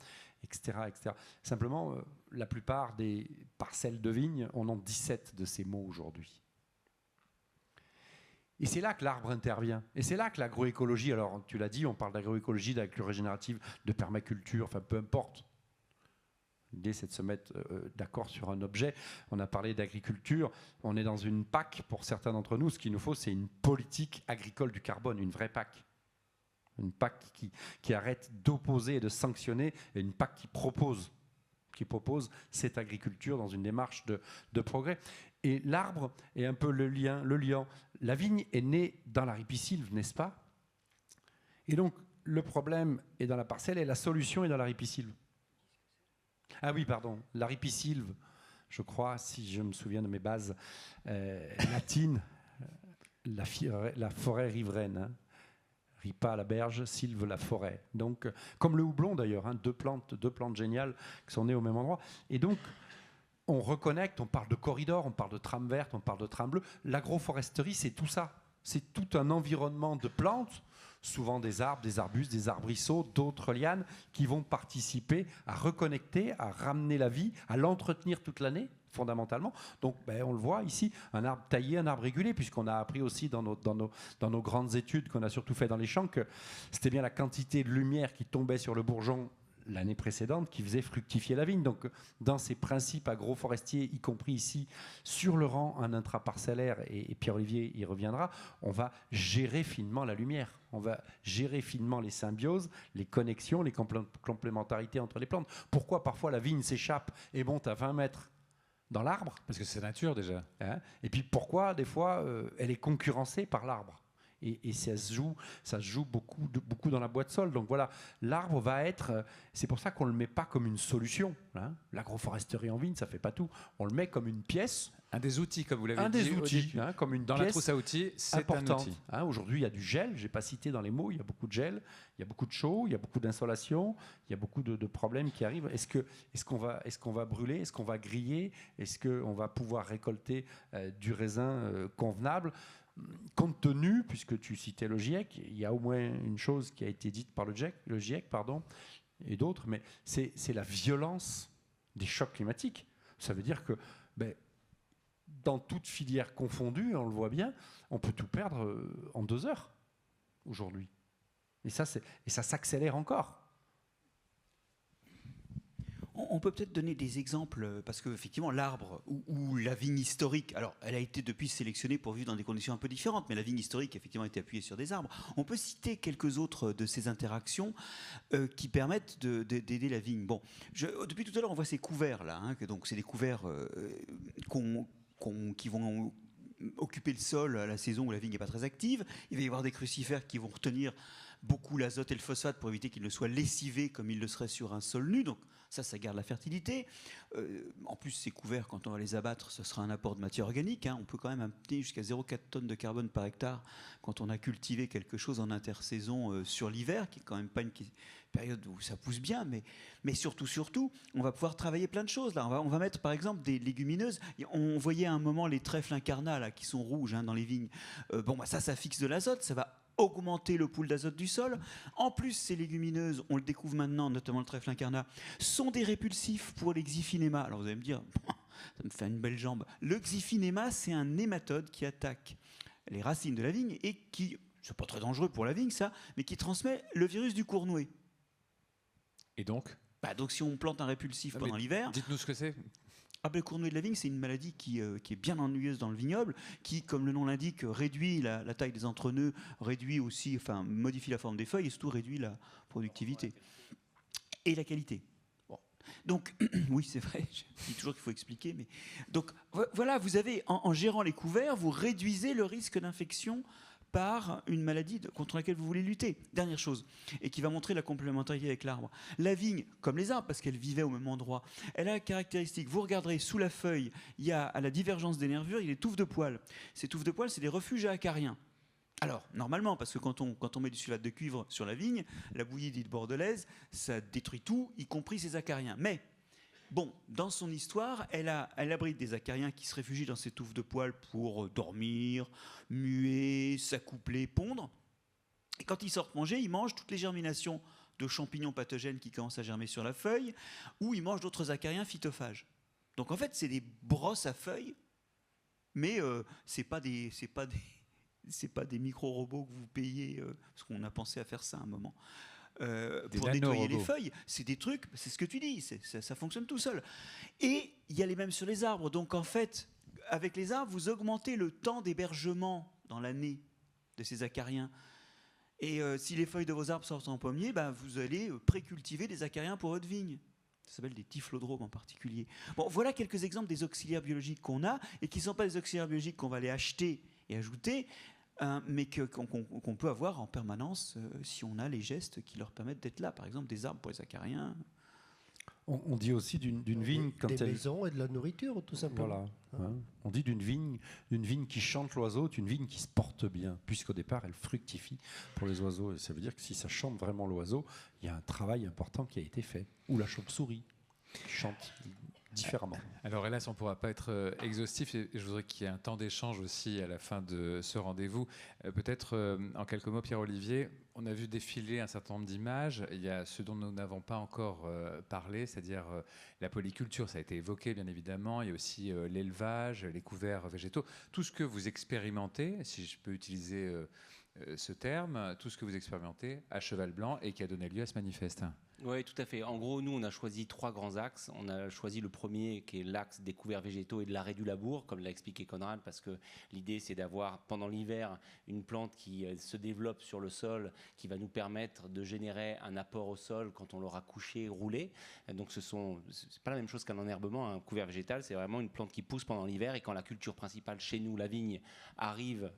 etc. etc. Simplement, la plupart des parcelles de vignes en ont 17 de ces mots aujourd'hui. Et c'est là que l'arbre intervient. Et c'est là que l'agroécologie, alors tu l'as dit, on parle d'agroécologie, d'agriculture régénérative, de permaculture, enfin peu importe. L'idée, c'est de se mettre d'accord sur un objet. On a parlé d'agriculture. On est dans une PAC, pour certains d'entre nous. Ce qu'il nous faut, c'est une politique agricole du carbone, une vraie PAC. Une PAC qui arrête d'opposer et de sanctionner, et une PAC qui propose cette agriculture dans une démarche de progrès. Et l'arbre est un peu le liant. La vigne est née dans la ripisylve, n'est-ce pas? Et donc, le problème est dans la parcelle et la solution est dans la ripisylve. Ah oui, pardon, la ripisylve, je crois, si je me souviens de mes bases latines, la forêt riveraine. Ripa, la berge, sylve, la forêt. Donc, comme le houblon d'ailleurs, deux plantes géniales qui sont nées au même endroit. Et donc, on reconnecte, on parle de corridor, on parle de trame verte, on parle de trame bleue. L'agroforesterie, c'est tout ça. C'est tout un environnement de plantes, souvent des arbres, des arbustes, des arbrisseaux, d'autres lianes, qui vont participer à reconnecter, à ramener la vie, à l'entretenir toute l'année, fondamentalement. Donc, on le voit ici, un arbre taillé, un arbre régulé, puisqu'on a appris aussi dans nos grandes études qu'on a surtout fait dans les champs que c'était bien la quantité de lumière qui tombait sur le bourgeon l'année précédente qui faisait fructifier la vigne. Donc, dans ces principes agroforestiers, y compris ici, sur le rang, un intraparcellaire, et Pierre-Olivier y reviendra, on va gérer finement la lumière. On va gérer finement les symbioses, les connexions, les complémentarités entre les plantes. Pourquoi parfois la vigne s'échappe et monte à 20 mètres dans l'arbre? Parce que c'est nature déjà. Et puis pourquoi, des fois, elle est concurrencée par l'arbre? Et ça se joue beaucoup dans la boîte sol. Donc voilà, l'arbre va être... C'est pour ça qu'on ne le met pas comme une solution. L'agroforesterie en vigne, ça ne fait pas tout. On le met comme une pièce. Un des outils, comme vous l'avez dit. Un des outils, comme une dans pièce la trousse à outils, c'est importante. un outil. Aujourd'hui, il y a du gel. Je n'ai pas cité dans les mots. Il y a beaucoup de gel, il y a beaucoup de chaud, il y a beaucoup d'insolation, il y a beaucoup de problèmes qui arrivent. Est-ce qu'on va brûler? Est-ce qu'on va griller? Est-ce qu'on va pouvoir récolter du raisin convenable? Compte tenu, puisque tu citais le GIEC, il y a au moins une chose qui a été dite par le GIEC, et d'autres, mais c'est la violence des chocs climatiques. Ça veut dire que dans toute filière confondue, on le voit bien, on peut tout perdre en 2 heures aujourd'hui. Et ça s'accélère encore. On peut peut-être donner des exemples, parce qu'effectivement, l'arbre ou la vigne historique, alors elle a été depuis sélectionnée pour vivre dans des conditions un peu différentes, mais la vigne historique, effectivement, était appuyée sur des arbres. On peut citer quelques autres de ces interactions qui permettent d'aider la vigne. Bon, depuis tout à l'heure, on voit ces couverts-là, donc c'est des couverts qui vont occuper le sol à la saison où la vigne n'est pas très active. Il va y avoir des crucifères qui vont retenir beaucoup l'azote et le phosphate pour éviter qu'il ne soit lessivé comme il le serait sur un sol nu. Donc ça garde la fertilité. En plus, ces couverts, quand on va les abattre, ce sera un apport de matière organique. On peut quand même amener jusqu'à 0,4 tonnes de carbone par hectare quand on a cultivé quelque chose en intersaison sur l'hiver, qui est quand même pas une période où ça pousse bien, mais surtout, on va pouvoir travailler plein de choses. Là, on va mettre par exemple des légumineuses. On voyait à un moment les trèfles incarnats là, qui sont rouges dans les vignes. Ça fixe de l'azote, ça va augmenter le pool d'azote du sol. En plus, ces légumineuses, on le découvre maintenant, notamment le trèfle incarnat, sont des répulsifs pour les xiphinémas. Alors vous allez me dire, ça me fait une belle jambe. Le xiphinéma, c'est un nématode qui attaque les racines de la vigne et qui, c'est pas très dangereux pour la vigne ça, mais qui transmet le virus du cournouet. Et donc donc si on plante un répulsif pendant l'hiver... Dites-nous ce que c'est. Le cournouet de la vigne, c'est une maladie qui est bien ennuyeuse dans le vignoble, qui, comme le nom l'indique, réduit la taille des entrenœuds, modifie la forme des feuilles et surtout réduit la productivité et la qualité. Donc, oui, c'est vrai, je dis toujours qu'il faut expliquer, mais... Donc, voilà, vous avez, en gérant les couverts, vous réduisez le risque d'infection par une maladie contre laquelle vous voulez lutter. Dernière chose, et qui va montrer la complémentarité avec l'arbre. La vigne, comme les arbres, parce qu'elle vivait au même endroit, elle a la caractéristique, vous regarderez sous la feuille, il y a à la divergence des nervures, il y a des touffes de poils. Ces touffes de poils, c'est des refuges à acariens. Alors, normalement, parce que quand on met du sulfate de cuivre sur la vigne, la bouillie dite bordelaise, ça détruit tout, y compris ses acariens. Mais, dans son histoire, elle abrite des acariens qui se réfugient dans ces touffes de poils pour dormir, muer, s'accoupler, pondre. Et quand ils sortent manger, ils mangent toutes les germinations de champignons pathogènes qui commencent à germer sur la feuille, ou ils mangent d'autres acariens phytophages. Donc en fait, c'est des brosses à feuilles, mais c'est pas des micro-robots que vous payez, parce qu'on a pensé à faire ça à un moment. Pour nettoyer les feuilles, c'est des trucs, c'est ce que tu dis, ça fonctionne tout seul. Et il y a les mêmes sur les arbres. Donc en fait, avec les arbres, vous augmentez le temps d'hébergement dans l'année de ces acariens. Et si les feuilles de vos arbres sortent en pommier, vous allez précultiver des acariens pour votre vigne. Ça s'appelle des typhlodromes en particulier. Voilà quelques exemples des auxiliaires biologiques qu'on a et qui ne sont pas des auxiliaires biologiques qu'on va aller acheter et ajouter, mais qu'on peut avoir en permanence si on a les gestes qui leur permettent d'être là. Par exemple, des arbres pour les acariens. On dit aussi d'une vigne quand des maisons et de la nourriture, tout simplement. Voilà. On dit d'une vigne qui chante l'oiseau, une vigne qui se porte bien, puisqu'au départ, elle fructifie pour les oiseaux. Et ça veut dire que si ça chante vraiment l'oiseau, il y a un travail important qui a été fait. Ou la chauve-souris qui chante différemment. Alors hélas, on ne pourra pas être exhaustif et je voudrais qu'il y ait un temps d'échange aussi à la fin de ce rendez-vous. Peut-être en quelques mots, Pierre-Olivier, on a vu défiler un certain nombre d'images. Il y a ce dont nous n'avons pas encore parlé, c'est-à-dire la polyculture, ça a été évoqué bien évidemment. Il y a aussi l'élevage, les couverts végétaux. Tout ce que vous expérimentez, si je peux utiliser ce terme, tout ce que vous expérimentez à Cheval Blanc et qui a donné lieu à ce manifeste. Oui, tout à fait. En gros, nous, on a choisi 3 grands axes. On a choisi le premier, qui est l'axe des couverts végétaux et de l'arrêt du labour, comme l'a expliqué Conrad, parce que l'idée, c'est d'avoir, pendant l'hiver, une plante qui se développe sur le sol, qui va nous permettre de générer un apport au sol quand on l'aura couché, roulé. Donc, c'est pas la même chose qu'un enherbement. Un couvert végétal, c'est vraiment une plante qui pousse pendant l'hiver, et quand la culture principale chez nous, la vigne, arrive,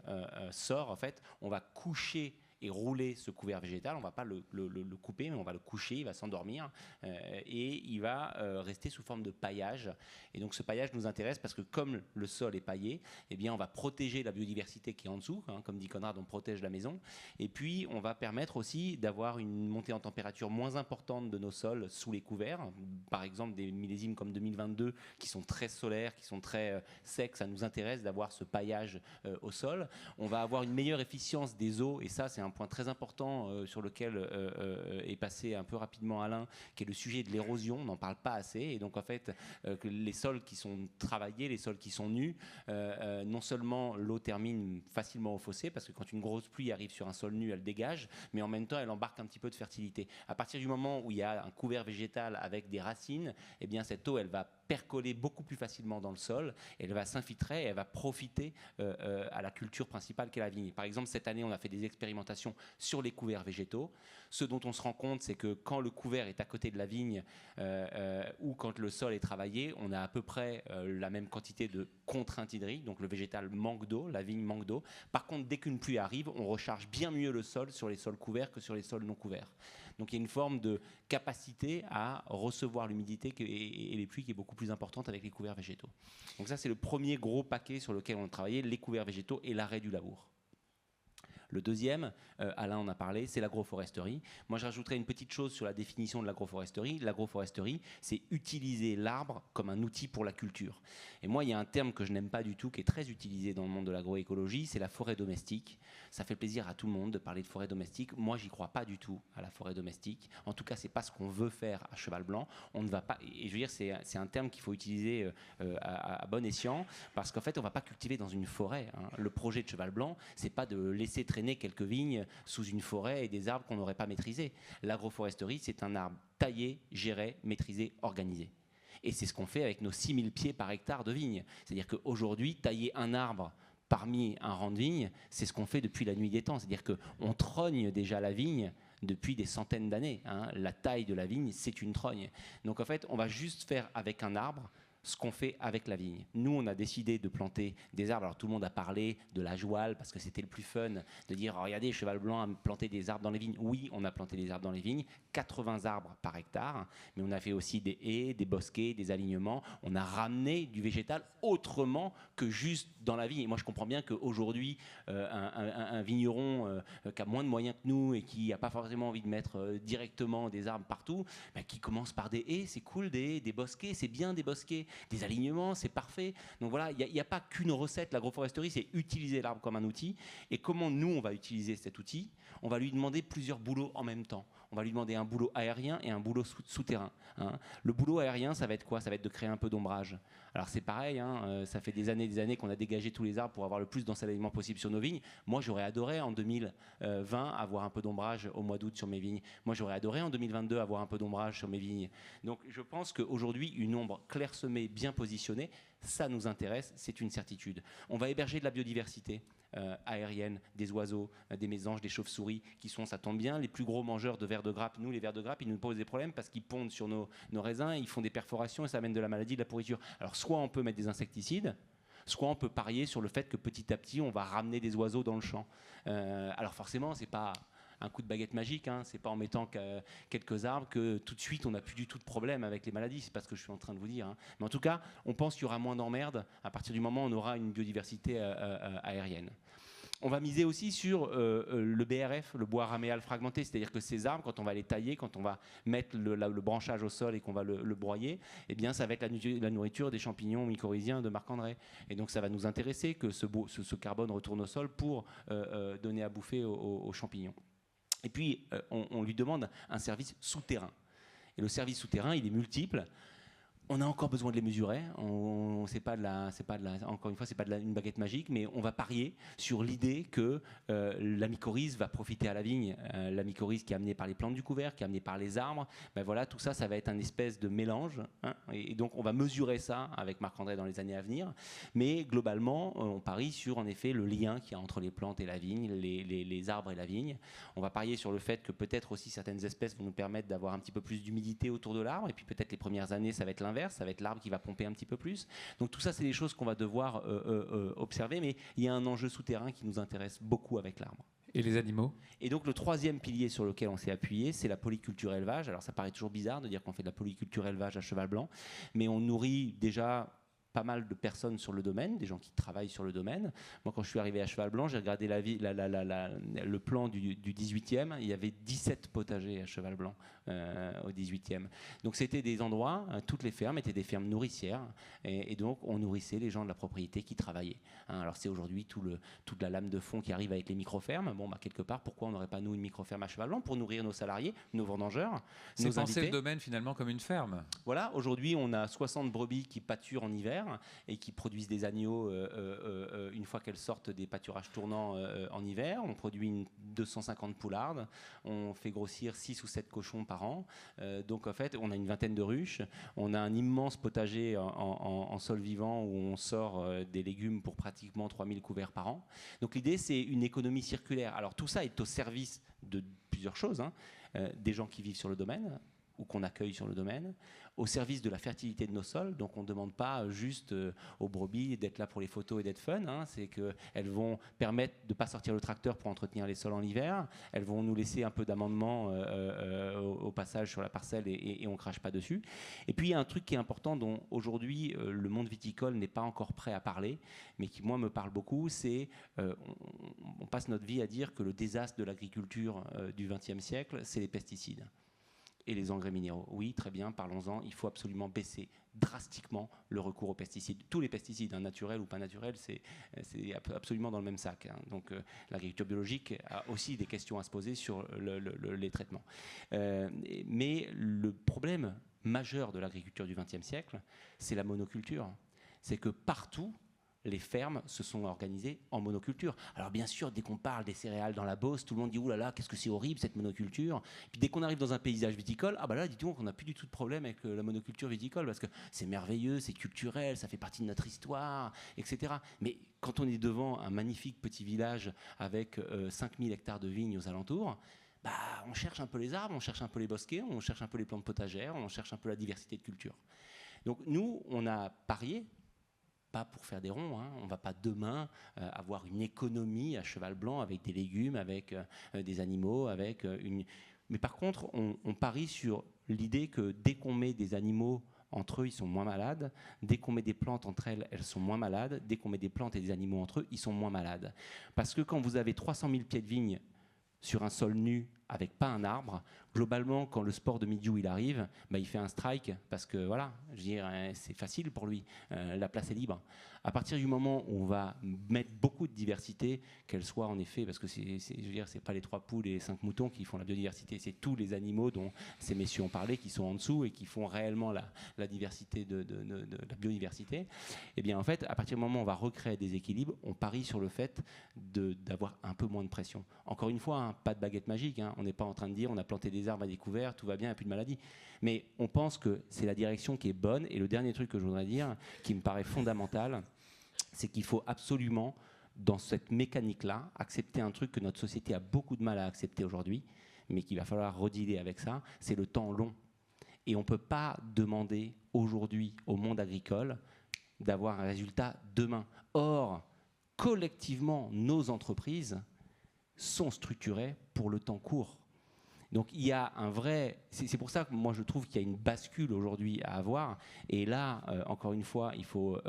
sort, en fait, on va coucher et rouler ce couvert végétal. On ne va pas le couper, mais on va le coucher, il va s'endormir et il va rester sous forme de paillage. Et donc ce paillage nous intéresse parce que comme le sol est paillé, eh bien on va protéger la biodiversité qui est en dessous, comme dit Conrad, on protège la maison. Et puis on va permettre aussi d'avoir une montée en température moins importante de nos sols sous les couverts. Par exemple, des millésimes comme 2022 qui sont très solaires, qui sont très secs, ça nous intéresse d'avoir ce paillage au sol. On va avoir une meilleure efficience des eaux, et ça c'est un point très important sur lequel est passé un peu rapidement Alain, qui est le sujet de l'érosion. On n'en parle pas assez, et donc en fait que les sols qui sont travaillés, les sols qui sont nus, non seulement l'eau termine facilement au fossé, parce que quand une grosse pluie arrive sur un sol nu, elle dégage, mais en même temps elle embarque un petit peu de fertilité. À partir du moment où il y a un couvert végétal avec des racines, eh bien cette eau elle va percoler beaucoup plus facilement dans le sol, elle va s'infiltrer et elle va profiter à la culture principale qu'est la vigne. Par exemple, cette année, on a fait des expérimentations sur les couverts végétaux. Ce dont on se rend compte, c'est que quand le couvert est à côté de la vigne ou quand le sol est travaillé, on a à peu près la même quantité de contrainte hydrique, donc le végétal manque d'eau, la vigne manque d'eau. Par contre, dès qu'une pluie arrive, on recharge bien mieux le sol sur les sols couverts que sur les sols non couverts. Donc il y a une forme de capacité à recevoir l'humidité et les pluies qui est beaucoup plus importante avec les couverts végétaux. Donc ça, c'est le premier gros paquet sur lequel on a travaillé, les couverts végétaux et l'arrêt du labour. Le deuxième, Alain en a parlé, c'est l'agroforesterie. Moi, je rajouterais une petite chose sur la définition de l'agroforesterie. L'agroforesterie, c'est utiliser l'arbre comme un outil pour la culture. Et moi, il y a un terme que je n'aime pas du tout, qui est très utilisé dans le monde de l'agroécologie, c'est la forêt domestique. Ça fait plaisir à tout le monde de parler de forêt domestique. Moi, j'y crois pas du tout à la forêt domestique. En tout cas, c'est pas ce qu'on veut faire à Cheval Blanc. On ne va pas. Et je veux dire, c'est un terme qu'il faut utiliser à bon escient, parce qu'en fait, on va pas cultiver dans une forêt. Hein. Le projet de Cheval Blanc, c'est pas de laisser traîner quelques vignes sous une forêt et des arbres qu'on n'aurait pas maîtrisés. L'agroforesterie, c'est un arbre taillé, géré, maîtrisé, organisé. Et c'est ce qu'on fait avec nos 6000 pieds par hectare de vignes. C'est-à-dire qu'aujourd'hui, tailler un arbre parmi un rang de vignes, c'est ce qu'on fait depuis la nuit des temps. C'est-à-dire qu'on trogne déjà la vigne depuis des centaines d'années. Hein. La taille de la vigne, c'est une trogne. Donc en fait, on va juste faire avec un arbre ce qu'on fait avec la vigne. Nous, on a décidé de planter des arbres. Alors tout le monde a parlé de la jouale parce que c'était le plus fun de dire oh, regardez, Cheval Blanc a planté des arbres dans les vignes. Oui, on a planté des arbres dans les vignes, 80 arbres par hectare, mais on a fait aussi des haies, des bosquets, des alignements. On a ramené du végétal autrement que juste dans la vigne. Et moi, je comprends bien qu'aujourd'hui, un vigneron qui a moins de moyens que nous et qui n'a pas forcément envie de mettre directement des arbres partout, bah, qui commence par des haies, c'est cool, des haies, des bosquets, c'est bien des bosquets. Des alignements, c'est parfait. Donc voilà, il n'y a pas qu'une recette. L'agroforesterie, c'est utiliser l'arbre comme un outil. Et comment nous, on va utiliser cet outil? On va lui demander plusieurs boulots en même temps. On va lui demander un boulot aérien et un boulot souterrain. Hein. Le boulot aérien, ça va être quoi? Ça va être de créer un peu d'ombrage. Alors c'est pareil, hein, ça fait des années qu'on a dégagé tous les arbres pour avoir le plus d'ensoleillement possible sur nos vignes. Moi, j'aurais adoré en 2020 avoir un peu d'ombrage au mois d'août sur mes vignes. Moi, j'aurais adoré en 2022 avoir un peu d'ombrage sur mes vignes. Donc je pense qu'aujourd'hui, une ombre clairsemée, bien positionnée, ça nous intéresse, c'est une certitude. On va héberger de la biodiversité aérienne, des oiseaux, des mésanges, des chauves-souris, qui sont, ça tombe bien, les plus gros mangeurs de vers de grappe. Nous, les vers de grappe, ils nous posent des problèmes parce qu'ils pondent sur nos raisins, ils font des perforations et ça amène de la maladie, de la pourriture. Alors, soit on peut mettre des insecticides, soit on peut parier sur le fait que petit à petit, on va ramener des oiseaux dans le champ. Alors forcément, c'est pas un coup de baguette magique, hein. C'est pas en mettant quelques arbres que tout de suite on n'a plus du tout de problème avec les maladies, c'est pas ce que je suis en train de vous dire. Hein. Mais en tout cas, on pense qu'il y aura moins d'emmerdes à partir du moment où on aura une biodiversité aérienne. On va miser aussi sur le BRF, le bois raméal fragmenté, c'est-à-dire que ces arbres, quand on va les tailler, quand on va mettre le branchage au sol et qu'on va le broyer, eh bien, ça va être la nourriture des champignons mycorhiziens de Marc-André. Et donc, ça va nous intéresser que ce carbone retourne au sol pour donner à bouffer aux champignons. Et puis, on lui demande un service souterrain. Et le service souterrain, il est multiple. On a encore besoin de les mesurer. Encore une fois, c'est pas une baguette magique, mais on va parier sur l'idée que la mycorhize va profiter à la vigne. La mycorhize qui est amenée par les plantes du couvert, qui est amenée par les arbres. Ben voilà, tout ça, ça va être un espèce de mélange. Hein, et donc, on va mesurer ça avec Marc-André dans les années à venir. Mais globalement, on parie sur en effet le lien qu'il y a entre les plantes et la vigne, les arbres et la vigne. On va parier sur le fait que peut-être aussi certaines espèces vont nous permettre d'avoir un petit peu plus d'humidité autour de l'arbre. Et puis peut-être les premières années, ça va être l'inverse. Ça va être l'arbre qui va pomper un petit peu plus. Donc tout ça, c'est des choses qu'on va devoir observer, mais il y a un enjeu souterrain qui nous intéresse beaucoup avec l'arbre. Et les animaux? Et donc le troisième pilier sur lequel on s'est appuyé, c'est la polyculture élevage. Alors ça paraît toujours bizarre de dire qu'on fait de la polyculture élevage à Cheval Blanc, mais on nourrit déjà pas mal de personnes sur le domaine, des gens qui travaillent sur le domaine. Moi, quand je suis arrivé à Cheval Blanc, j'ai regardé le plan du 18e. Il y avait 17 potagers à Cheval Blanc au 18e. Donc, c'était des endroits, toutes les fermes étaient des fermes nourricières. Et donc, on nourrissait les gens de la propriété qui travaillaient. Hein, alors, c'est aujourd'hui toute la lame de fond qui arrive avec les micro-fermes. Bon, bah, quelque part, pourquoi on n'aurait pas, nous, une micro-ferme à Cheval Blanc pour nourrir nos salariés, nos vendangeurs, c'est penser le domaine, finalement, comme une ferme. Voilà, aujourd'hui, on a 60 brebis qui pâturent en hiver. l'hiver et qui produisent des agneaux une fois qu'elles sortent des pâturages tournants en hiver. On produit 250 poulardes, on fait grossir 6 ou 7 cochons par an. Donc en fait, on a une vingtaine de ruches, on a un immense potager en sol vivant où on sort des légumes pour pratiquement 3000 couverts par an. Donc l'idée, c'est une économie circulaire. Alors tout ça est au service de plusieurs choses, hein. Des gens qui vivent sur le domaine ou qu'on accueille sur le domaine, au service de la fertilité de nos sols. Donc on ne demande pas juste aux brebis d'être là pour les photos et d'être fun, hein. C'est qu'elles vont permettre de ne pas sortir le tracteur pour entretenir les sols en hiver. Elles vont nous laisser un peu d'amendement au passage sur la parcelle et on ne crache pas dessus. Et puis il y a un truc qui est important dont aujourd'hui le monde viticole n'est pas encore prêt à parler, mais qui moi me parle beaucoup, c'est on passe notre vie à dire que le désastre de l'agriculture du XXe siècle, c'est les pesticides et les engrais minéraux. Oui, très bien, parlons-en. Il faut absolument baisser drastiquement le recours aux pesticides. Tous les pesticides, hein, naturels ou pas naturels, c'est absolument dans le même sac, hein. Donc l'agriculture biologique a aussi des questions à se poser sur les traitements. Mais le problème majeur de l'agriculture du XXe siècle, c'est la monoculture. C'est que partout, les fermes se sont organisées en monoculture. Alors bien sûr, dès qu'on parle des céréales dans la Beauce, tout le monde dit « Ouh là là, qu'est-ce que c'est horrible cette monoculture !» Puis dès qu'on arrive dans un paysage viticole, ah bah là, dis-donc, on n'a plus du tout de problème avec la monoculture viticole parce que c'est merveilleux, c'est culturel, ça fait partie de notre histoire, etc. Mais quand on est devant un magnifique petit village avec 5000 hectares de vignes aux alentours, bah, on cherche un peu les arbres, on cherche un peu les bosquets, on cherche un peu les plantes potagères, on cherche un peu la diversité de culture. Donc nous, on a parié, pas pour faire des ronds, hein. On ne va pas demain avoir une économie à cheval blanc avec des légumes, avec des animaux, avec une... Mais par contre, on parie sur l'idée que dès qu'on met des animaux entre eux, ils sont moins malades. Dès qu'on met des plantes entre elles, elles sont moins malades. Dès qu'on met des plantes et des animaux entre eux, ils sont moins malades. Parce que quand vous avez 300 000 pieds de vigne sur un sol nu avec pas un arbre, globalement, quand le sport de Midjou il arrive, bah, il fait un strike parce que voilà, je veux dire, c'est facile pour lui, la place est libre. À partir du moment où on va mettre beaucoup de diversité, qu'elle soit en effet, parce que je veux dire, c'est pas les 3 poules et les 5 moutons qui font la biodiversité, c'est tous les animaux dont ces messieurs ont parlé qui sont en dessous et qui font réellement la diversité de la biodiversité. Et bien en fait, à partir du moment où on va recréer des équilibres, on parie sur le fait d'avoir un peu moins de pression. Encore une fois, hein, pas de baguette magique, hein, on n'est pas en train de dire on a planté des arbres à découvert, tout va bien, il n'y a plus de maladie. Mais on pense que c'est la direction qui est bonne. Et le dernier truc que je voudrais dire, qui me paraît fondamental, c'est qu'il faut absolument, dans cette mécanique-là, accepter un truc que notre société a beaucoup de mal à accepter aujourd'hui, mais qu'il va falloir redealer avec ça, c'est le temps long. Et on ne peut pas demander aujourd'hui au monde agricole d'avoir un résultat demain. Or, collectivement, nos entreprises sont structurées pour le temps court. Donc il y a un vrai... C'est pour ça que moi je trouve qu'il y a une bascule aujourd'hui à avoir. Et là, encore une fois, il faut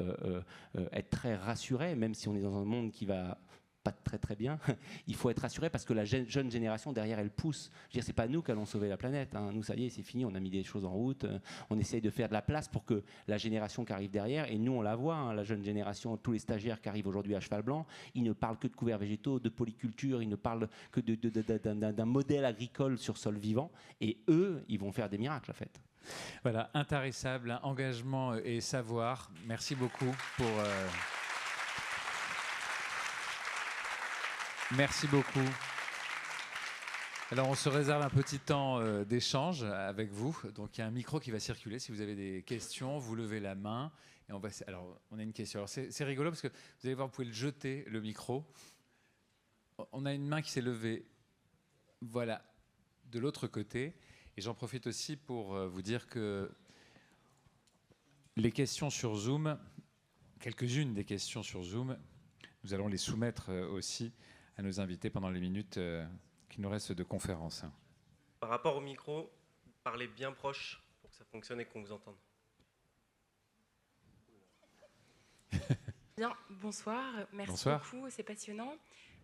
être très rassuré, même si on est dans un monde qui va pas très très bien. Il faut être rassuré parce que la jeune génération derrière elle pousse. Je veux dire, c'est pas nous qui allons sauver la planète, hein. Nous, ça y est, c'est fini, on a mis des choses en route. On essaye de faire de la place pour que la génération qui arrive derrière, et nous on la voit, hein, la jeune génération, tous les stagiaires qui arrivent aujourd'hui à cheval blanc, ils ne parlent que de couverts végétaux, de polyculture, ils ne parlent que d'un modèle agricole sur sol vivant. Et eux, ils vont faire des miracles en fait. Voilà, intarissable, hein, engagement et savoir. Merci beaucoup pour... Merci beaucoup. Alors, on se réserve un petit temps d'échange avec vous. Donc, il y a un micro qui va circuler. Si vous avez des questions, vous levez la main. Et on va... Alors, on a une question. Alors, c'est rigolo parce que vous allez voir, vous pouvez le jeter, le micro. On a une main qui s'est levée. Voilà, de l'autre côté. Et j'en profite aussi pour vous dire que les questions sur Zoom, quelques-unes des questions sur Zoom, nous allons les soumettre aussi à nos invités pendant les minutes qui nous restent de conférence. Par rapport au micro, parlez bien proche pour que ça fonctionne et qu'on vous entende. Bien, bonsoir, merci Bonsoir. beaucoup, c'est passionnant.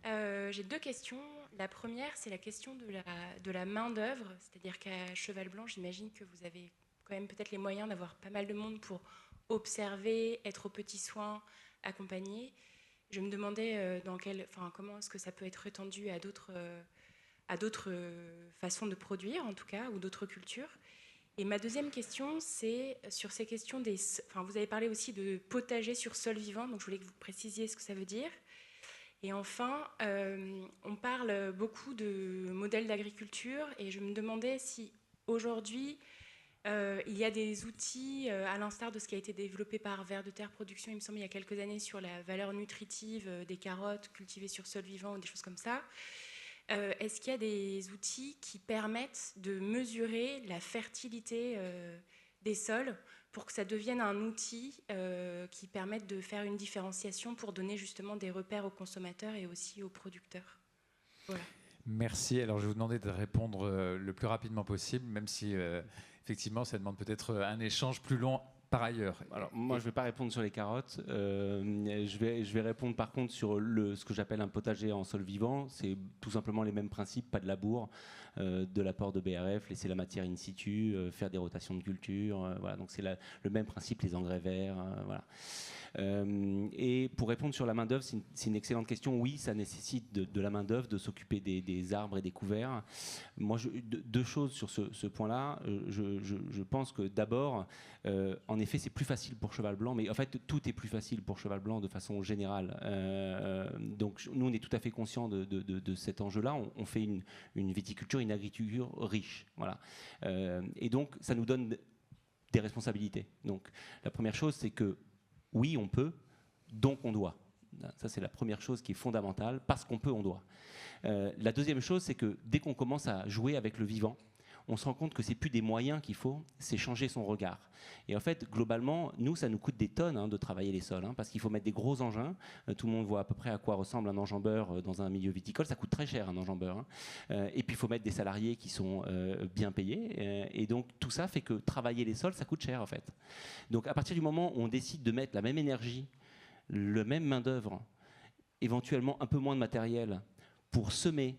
J'ai 2 questions. La première, c'est la question de la main-d'œuvre, c'est-à-dire qu'à Cheval Blanc, j'imagine que vous avez quand même peut-être les moyens d'avoir pas mal de monde pour observer, être aux petits soins, accompagner. Je me demandais comment est-ce que ça peut être étendu à d'autres façons de produire, en tout cas, ou d'autres cultures. Et ma deuxième question, c'est sur ces questions vous avez parlé aussi de potager sur sol vivant, donc je voulais que vous précisiez ce que ça veut dire. Et enfin, on parle beaucoup de modèles d'agriculture et je me demandais si aujourd'hui, il y a des outils, à l'instar de ce qui a été développé par Vers de Terre Production, il me semble, il y a quelques années, sur la valeur nutritive des carottes cultivées sur sol vivant ou des choses comme ça. Est-ce qu'il y a des outils qui permettent de mesurer la fertilité des sols pour que ça devienne un outil qui permette de faire une différenciation pour donner justement des repères aux consommateurs et aussi aux producteurs? Voilà. Merci. Alors, je vais vous demander de répondre le plus rapidement possible, même si, effectivement, ça demande peut-être un échange plus long par ailleurs. Alors, moi, je ne vais pas répondre sur les carottes. Je vais répondre, par contre, sur ce que j'appelle un potager en sol vivant. C'est tout simplement les mêmes principes, pas de labour, de l'apport de BRF, laisser la matière in situ, faire des rotations de culture. Voilà. Donc, c'est le même principe, les engrais verts. Voilà. Et pour répondre sur la main-d'œuvre, c'est une excellente question. Oui, ça nécessite de la main-d'œuvre, de s'occuper des arbres et des couverts. Moi, deux choses sur ce point-là. Je pense que d'abord, en effet, c'est plus facile pour cheval blanc, mais en fait, tout est plus facile pour cheval blanc de façon générale. Donc, nous, on est tout à fait conscients de cet enjeu-là. On fait une viticulture, une agriculture riche. Voilà. Et donc, ça nous donne des responsabilités. Donc, la première chose, c'est que oui, on peut, donc on doit. Ça, c'est la première chose qui est fondamentale. Parce qu'on peut, on doit. La deuxième chose, c'est que dès qu'on commence à jouer avec le vivant, on se rend compte que c'est plus des moyens qu'il faut, c'est changer son regard. Et en fait, globalement, nous, ça nous coûte des tonnes de travailler les sols, parce qu'il faut mettre des gros engins. Tout le monde voit à peu près à quoi ressemble un enjambeur dans un milieu viticole. Ça coûte très cher, un enjambeur. Et puis, il faut mettre des salariés qui sont bien payés. Et donc, tout ça fait que travailler les sols, ça coûte cher, en fait. Donc, à partir du moment où on décide de mettre la même énergie, le même main-d'œuvre, éventuellement un peu moins de matériel, pour semer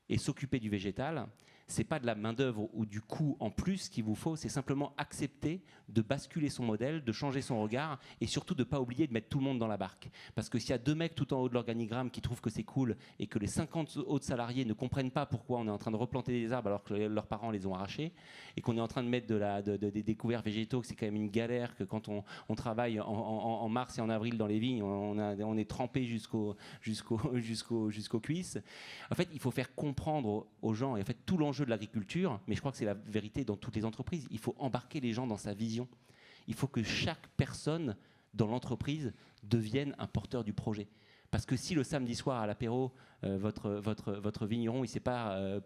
et s'occuper du végétal, c'est pas de la main-d'œuvre ou du coût en plus qu'il vous faut, c'est simplement accepter de basculer son modèle, de changer son regard et surtout de ne pas oublier de mettre tout le monde dans la barque. Parce que s'il y a 2 mecs tout en haut de l'organigramme qui trouvent que c'est cool et que les 50 autres salariés ne comprennent pas pourquoi on est en train de replanter des arbres alors que leurs parents les ont arrachés et qu'on est en train de mettre des couverts végétaux, que c'est quand même une galère, que quand on travaille en mars et en avril dans les vignes, on est trempé jusqu'aux cuisses. En fait, il faut faire comprendre aux gens, et en fait tout l'enjeu de l'agriculture, mais je crois que c'est la vérité dans toutes les entreprises, il faut embarquer les gens dans sa vision. Il faut que chaque personne dans l'entreprise devienne un porteur du projet. Parce que si le samedi soir à l'apéro, votre vigneron, il ne sait pas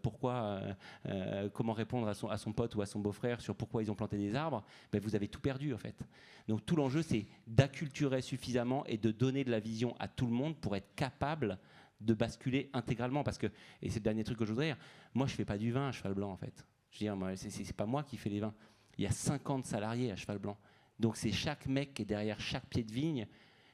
comment répondre à son pote ou à son beau-frère sur pourquoi ils ont planté des arbres, ben vous avez tout perdu en fait. Donc tout l'enjeu, c'est d'acculturer suffisamment et de donner de la vision à tout le monde pour être capable de basculer intégralement. Parce que, et c'est le dernier truc que je voudrais dire, moi je ne fais pas du vin à cheval blanc en fait. Je veux dire, c'est pas moi qui fais les vins. Il y a 50 salariés à cheval blanc. Donc c'est chaque mec qui est derrière chaque pied de vigne,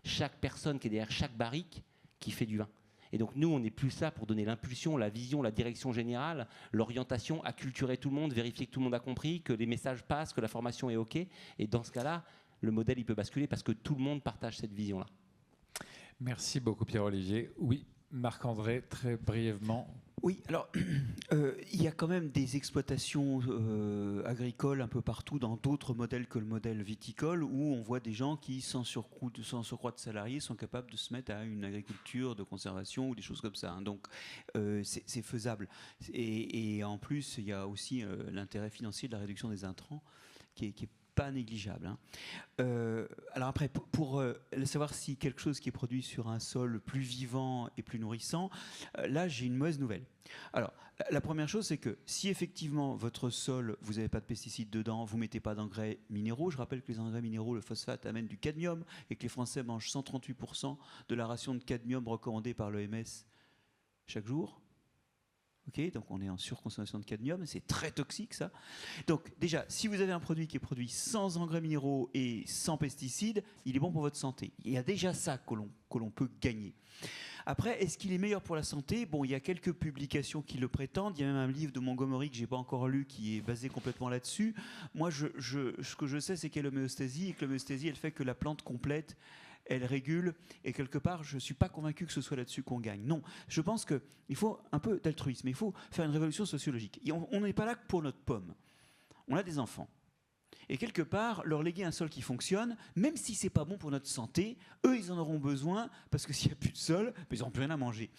chaque personne qui est derrière chaque barrique qui fait du vin. Et donc nous, on est plus là pour donner l'impulsion, la vision, la direction générale, l'orientation, acculturer tout le monde, vérifier que tout le monde a compris, que les messages passent, que la formation est OK. Et dans ce cas-là, le modèle, il peut basculer parce que tout le monde partage cette vision-là. Merci beaucoup, Pierre-Olivier. Oui, Marc-André, très brièvement. Oui, alors il y a quand même des exploitations agricoles un peu partout dans d'autres modèles que le modèle viticole où on voit des gens qui, sans surcroît de salariés, sont capables de se mettre à une agriculture de conservation ou des choses comme ça. Donc c'est faisable. Et en plus, il y a aussi l'intérêt financier de la réduction des intrants qui est pas négligeable. Alors après, pour savoir si quelque chose qui est produit sur un sol plus vivant et plus nourrissant, là j'ai une mauvaise nouvelle. Alors la première chose, c'est que si effectivement votre sol, vous n'avez pas de pesticides dedans, vous ne mettez pas d'engrais minéraux, je rappelle que les engrais minéraux, le phosphate amène du cadmium et que les Français mangent 138% de la ration de cadmium recommandée par l'OMS chaque jour. Okay, donc on est en surconsommation de cadmium, c'est très toxique ça. Donc déjà, si vous avez un produit qui est produit sans engrais minéraux et sans pesticides, il est bon pour votre santé. Il y a déjà ça que l'on peut gagner. Après, est-ce qu'il est meilleur pour la santé? Bon, il y a quelques publications qui le prétendent. Il y a même un livre de Montgomery que je n'ai pas encore lu qui est basé complètement là-dessus. Moi, ce que je sais, c'est qu'il y a l'homéostasie et que l'homéostasie, elle fait que la plante complète, elle régule, et quelque part, je ne suis pas convaincu que ce soit là-dessus qu'on gagne. Non, je pense qu'il faut un peu d'altruisme, il faut faire une révolution sociologique. Et on n'est pas là que pour notre pomme. On a des enfants, Et quelque part, leur léguer un sol qui fonctionne, même si c'est pas bon pour notre santé, eux, ils en auront besoin, parce que s'il n'y a plus de sol, ils n'auront plus rien à manger.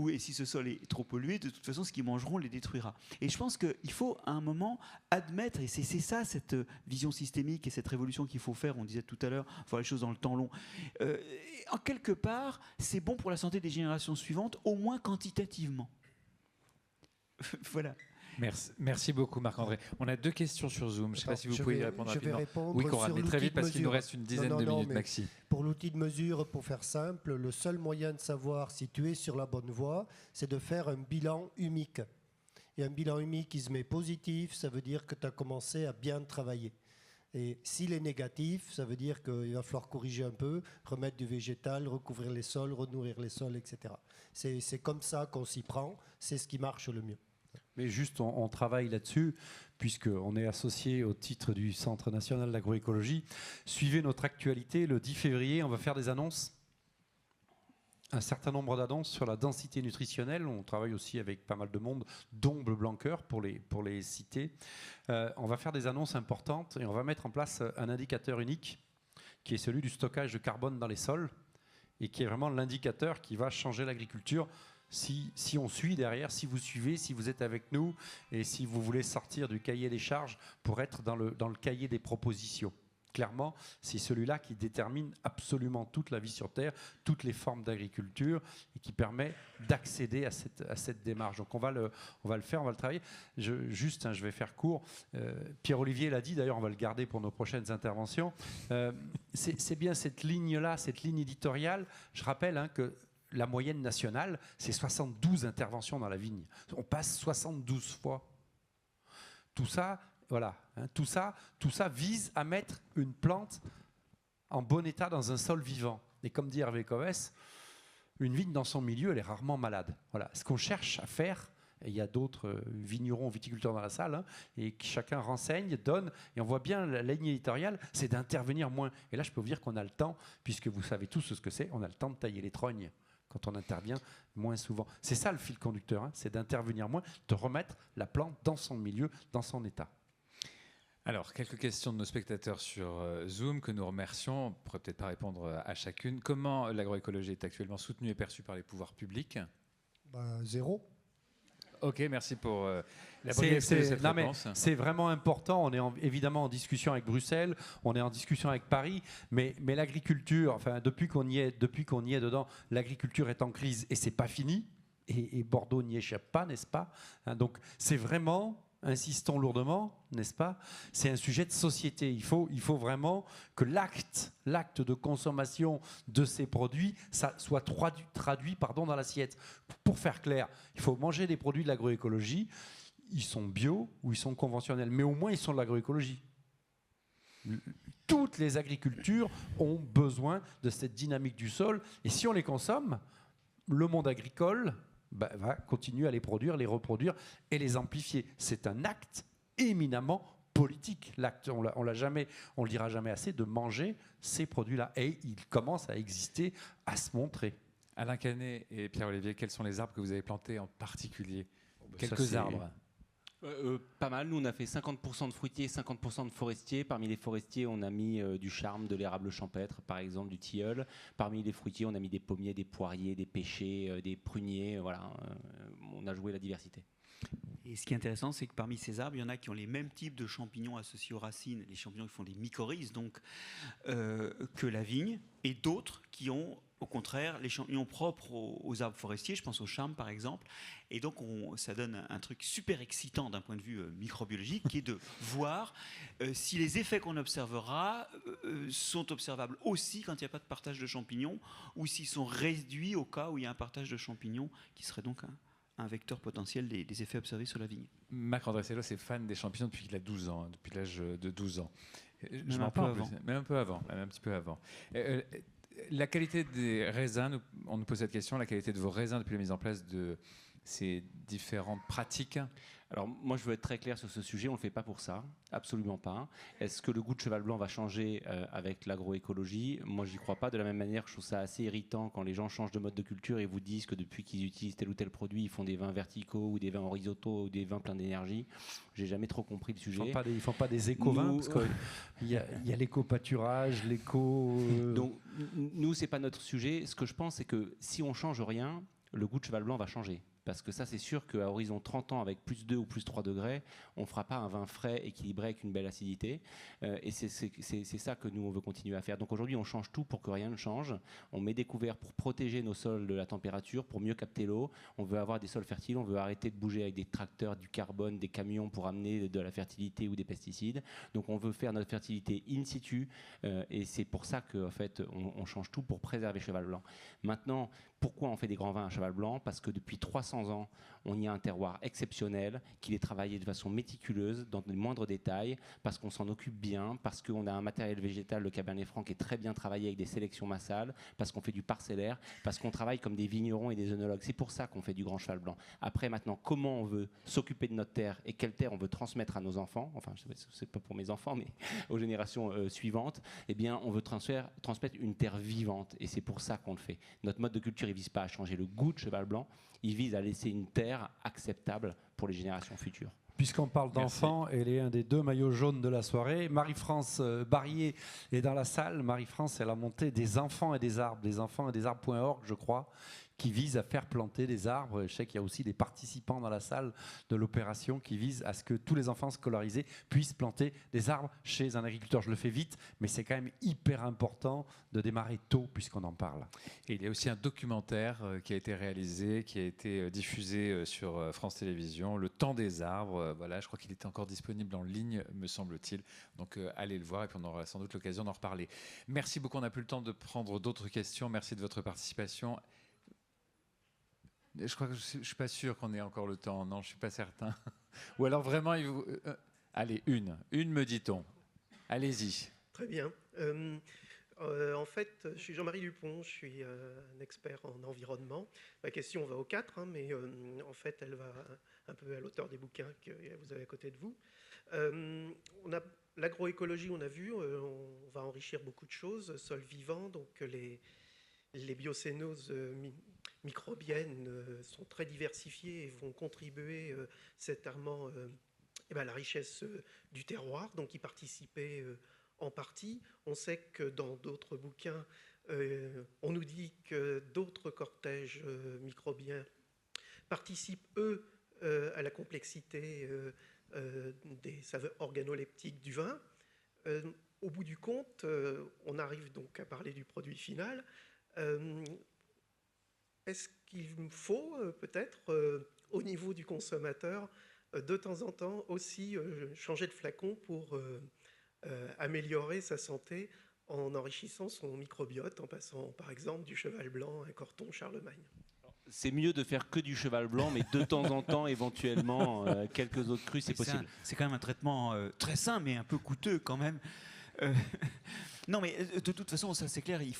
Et si ce sol est trop pollué, de toute façon, ce qu'ils mangeront les détruira. Et je pense qu'il faut, à un moment, admettre, et c'est ça, cette vision systémique et cette révolution qu'il faut faire, on disait tout à l'heure, voir les choses dans le temps long. En quelque part, c'est bon pour la santé des générations suivantes, au moins quantitativement. Voilà. Merci beaucoup Marc-André. On a 2 questions sur Zoom. Je ne sais pas si vous pouvez y répondre rapidement. Répondre oui, Conrad, mais très vite parce qu'il nous reste une dizaine de minutes maxi. Pour l'outil de mesure, pour faire simple, le seul moyen de savoir si tu es sur la bonne voie, c'est de faire un bilan humique. Et un bilan humique qui se met positif, ça veut dire que tu as commencé à bien travailler. Et s'il est négatif, ça veut dire qu'il va falloir corriger un peu, remettre du végétal, recouvrir les sols, renourrir les sols, etc. C'est comme ça qu'on s'y prend, c'est ce qui marche le mieux. Mais juste, on travaille là-dessus, puisqu'on est associé au titre du Centre national d'agroécologie. Suivez notre actualité. Le 10 février, on va faire des annonces. Un certain nombre d'annonces sur la densité nutritionnelle. On travaille aussi avec pas mal de monde, dont Bleu Blanc-Cœur, pour les citer. On va faire des annonces importantes et on va mettre en place un indicateur unique, qui est celui du stockage de carbone dans les sols, et qui est vraiment l'indicateur qui va changer l'agriculture. Si on suit derrière, si vous suivez, si vous êtes avec nous et si vous voulez sortir du cahier des charges pour être dans le cahier des propositions. Clairement, c'est celui-là qui détermine absolument toute la vie sur Terre, toutes les formes d'agriculture et qui permet d'accéder à cette démarche. Donc on va le faire, on va le travailler. Je vais faire court. Pierre-Olivier l'a dit, d'ailleurs on va le garder pour nos prochaines interventions. C'est bien cette ligne-là, cette ligne éditoriale. Je rappelle que la moyenne nationale, c'est 72 interventions dans la vigne. On passe 72 fois. Tout ça, voilà, tout ça vise à mettre une plante en bon état dans un sol vivant. Et comme dit Hervé Covès, une vigne dans son milieu, elle est rarement malade. Voilà. Ce qu'on cherche à faire, et il y a d'autres vignerons, viticulteurs dans la salle, et qui chacun renseigne, donne, et on voit bien la ligne éditoriale, c'est d'intervenir moins. Et là, je peux vous dire qu'on a le temps, puisque vous savez tous ce que c'est, on a le temps de tailler les trognes quand on intervient moins souvent. C'est ça le fil conducteur, c'est d'intervenir moins, de remettre la plante dans son milieu, dans son état. Alors, quelques questions de nos spectateurs sur Zoom que nous remercions. On ne pourrait peut-être pas répondre à chacune. Comment l'agroécologie est actuellement soutenue et perçue par les pouvoirs publics ? 0. Ok, merci pour la brièveté de cette réponse. C'est vraiment important. On est évidemment en discussion avec Bruxelles, on est en discussion avec Paris, mais l'agriculture, enfin, depuis qu'on y est dedans, l'agriculture est en crise et c'est pas fini. Et Bordeaux n'y échappe pas, n'est-ce pas ? Donc c'est vraiment, insistons lourdement, n'est-ce pas ? C'est un sujet de société. Il faut vraiment que l'acte de consommation de ces produits ça soit traduit dans l'assiette. Pour faire clair, il faut manger des produits de l'agroécologie. Ils sont bio ou ils sont conventionnels, mais au moins ils sont de l'agroécologie. Toutes les agricultures ont besoin de cette dynamique du sol. Et si on les consomme, le monde agricole va continuer à les produire, les reproduire et les amplifier. C'est un acte éminemment politique. L'acte, on le dira jamais assez, de manger ces produits-là. Et il commence à exister, à se montrer. Alain Canet et Pierre-Olivier, quels sont les arbres que vous avez plantés en particulier ? Quelques arbres. Pas mal. Nous, on a fait 50% de fruitiers, 50% de forestiers. Parmi les forestiers, on a mis du charme, de l'érable champêtre, par exemple, du tilleul. Parmi les fruitiers, on a mis des pommiers, des poiriers, des pêchers, des pruniers. Voilà, on a joué la diversité. Et ce qui est intéressant, c'est que parmi ces arbres, il y en a qui ont les mêmes types de champignons associés aux racines, les champignons qui font des mycorhizes, donc, que la vigne, et d'autres qui ont, au contraire, les champignons propres aux arbres forestiers, je pense au charme par exemple, et donc ça donne un truc super excitant d'un point de vue microbiologique, qui est de voir si les effets qu'on observera sont observables aussi quand il n'y a pas de partage de champignons, ou s'ils sont réduits au cas où il y a un partage de champignons, qui serait donc un vecteur potentiel des effets observés sur la vigne. Marc-André Sellos est fan des champignons depuis qu'il a 12 ans, depuis l'âge de 12 ans. Même un peu avant. Même un peu avant, même un petit peu avant. La qualité des raisins, on nous pose cette question, la qualité de vos raisins depuis la mise en place de ces différentes pratiques ? Alors moi je veux être très clair sur ce sujet, on ne le fait pas pour ça, absolument pas. Est-ce que le goût de cheval blanc va changer avec l'agroécologie? Moi j'y crois pas, de la même manière je trouve ça assez irritant quand les gens changent de mode de culture et vous disent que depuis qu'ils utilisent tel ou tel produit, ils font des vins verticaux ou des vins horizontaux ou des vins pleins d'énergie. J'ai jamais trop compris le sujet. Ils font pas des éco-vins, parce qu'il y a l'éco-pâturage, Donc nous c'est pas notre sujet. Ce que je pense c'est que si on change rien, le goût de cheval blanc va changer. Parce que ça, c'est sûr qu'à horizon 30 ans, avec plus 2 ou plus 3 degrés, on ne fera pas un vin frais, équilibré, avec une belle acidité. Et c'est ça que nous, on veut continuer à faire. Donc aujourd'hui, on change tout pour que rien ne change. On met des couverts pour protéger nos sols de la température, pour mieux capter l'eau. On veut avoir des sols fertiles. On veut arrêter de bouger avec des tracteurs, du carbone, des camions pour amener de la fertilité ou des pesticides. Donc on veut faire notre fertilité in situ. Et c'est pour ça qu'en fait, on change tout pour préserver Cheval Blanc. Maintenant, pourquoi on fait des grands vins à Cheval Blanc? Parce que depuis 300 ans, on y a un terroir exceptionnel, qu'il est travaillé de façon méticuleuse, dans les moindres détails, parce qu'on s'en occupe bien, parce qu'on a un matériel végétal, le Cabernet Franc, qui est très bien travaillé avec des sélections massales, parce qu'on fait du parcellaire, parce qu'on travaille comme des vignerons et des œnologues. C'est pour ça qu'on fait du grand Cheval Blanc. Après, maintenant, comment on veut s'occuper de notre terre et quelle terre on veut transmettre à nos enfants, enfin, c'est pas pour mes enfants, mais aux générations suivantes, eh bien, on veut transmettre une terre vivante, et c'est pour ça qu'on le fait. Notre mode de culture, il ne vise pas à changer le goût de Cheval Blanc, il vise à laisser une terre acceptable pour les générations futures. Puisqu'on parle d'enfants, elle est un des 2 maillots jaunes de la soirée. Marie-France Barrier est dans la salle. Marie-France, elle a monté des enfants et des arbres, desenfantsetdesarbres.org, je crois, qui vise à faire planter des arbres. Je sais qu'il y a aussi des participants dans la salle de l'opération qui visent à ce que tous les enfants scolarisés puissent planter des arbres chez un agriculteur. Je le fais vite, mais c'est quand même hyper important de démarrer tôt puisqu'on en parle. Et il y a aussi un documentaire qui a été réalisé, qui a été diffusé sur France Télévisions, Le Temps des arbres. Voilà, je crois qu'il était encore disponible en ligne, me semble-t-il. Donc allez le voir et puis on aura sans doute l'occasion d'en reparler. Merci beaucoup, on n'a plus le temps de prendre d'autres questions. Merci de votre participation. Je crois que je ne suis pas sûr qu'on ait encore le temps. Non, je ne suis pas certain. Ou alors vraiment, allez, une me dit-on. Allez-y. Très bien. En fait, je suis Jean-Marie Dupont, je suis un expert en environnement. Ma question va aux 4, mais en fait, elle va un peu à l'auteur des bouquins que vous avez à côté de vous. L'agroécologie, on a vu, on va enrichir beaucoup de choses, sol vivant, donc les biocénoses microbiennes sont très diversifiées et vont contribuer certainement à la richesse du terroir, donc y participer en partie. On sait que dans d'autres bouquins, on nous dit que d'autres cortèges microbiens participent, eux, à la complexité des saveurs organoleptiques du vin. Au bout du compte, on arrive donc à parler du produit final. Est-ce qu'il faut peut-être, au niveau du consommateur, de temps en temps aussi changer de flacon pour améliorer sa santé en enrichissant son microbiote, en passant par exemple du cheval blanc à un corton Charlemagne? C'est mieux de faire que du cheval blanc, mais de temps en temps, éventuellement, quelques autres crus, c'est possible. C'est quand même un traitement très sain, mais un peu coûteux quand même. Non, mais de toute façon, ça c'est clair, il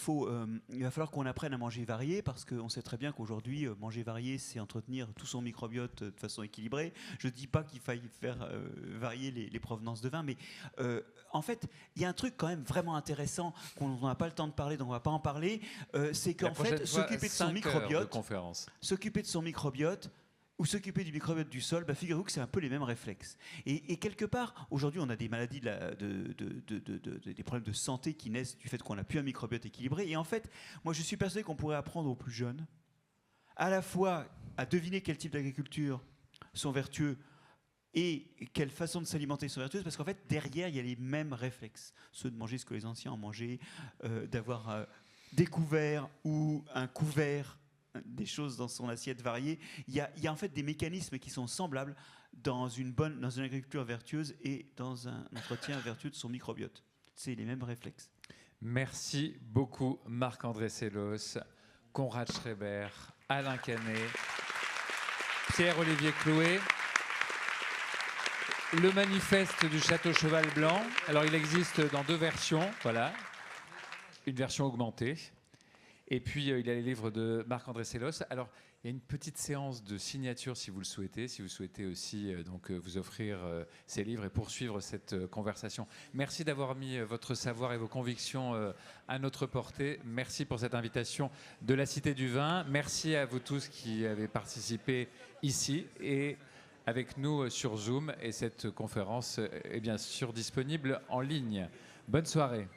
va falloir qu'on apprenne à manger varié, parce qu'on sait très bien qu'aujourd'hui, manger varié, c'est entretenir tout son microbiote de façon équilibrée. Je ne dis pas qu'il faille faire varier les provenances de vin, mais en fait, il y a un truc quand même vraiment intéressant qu'on n'a pas le temps de parler, donc on ne va pas en parler, c'est qu'en fait, s'occuper de son microbiote, ou s'occuper du microbiote du sol, figurez-vous que c'est un peu les mêmes réflexes. Et quelque part, aujourd'hui, on a des maladies, des problèmes de santé qui naissent du fait qu'on n'a plus un microbiote équilibré. Et en fait, moi, je suis persuadé qu'on pourrait apprendre aux plus jeunes, à la fois à deviner quel type d'agriculture sont vertueux et quelle façon de s'alimenter sont vertueuses, parce qu'en fait, derrière, il y a les mêmes réflexes. Ceux de manger ce que les anciens ont mangé, d'avoir découvert ou un couvert des choses dans son assiette variée. Il y a en fait des mécanismes qui sont semblables dans une agriculture vertueuse et dans un entretien vertueux de son microbiote. C'est les mêmes réflexes. Merci beaucoup Marc-André Sellos, Konrad Schreiber, Alain Canet, Pierre-Olivier Clouet. Le manifeste du Château Cheval Blanc. Alors il existe dans 2 versions, voilà. Une version augmentée. Et puis, il y a les livres de Marc-André Sellos. Alors, Il y a une petite séance de signature si vous le souhaitez, si vous souhaitez aussi donc, vous offrir ces livres et poursuivre cette conversation. Merci d'avoir mis votre savoir et vos convictions à notre portée. Merci pour cette invitation de la Cité du Vin. Merci à vous tous qui avez participé ici et avec nous sur Zoom. Et cette conférence est bien sûr disponible en ligne. Bonne soirée.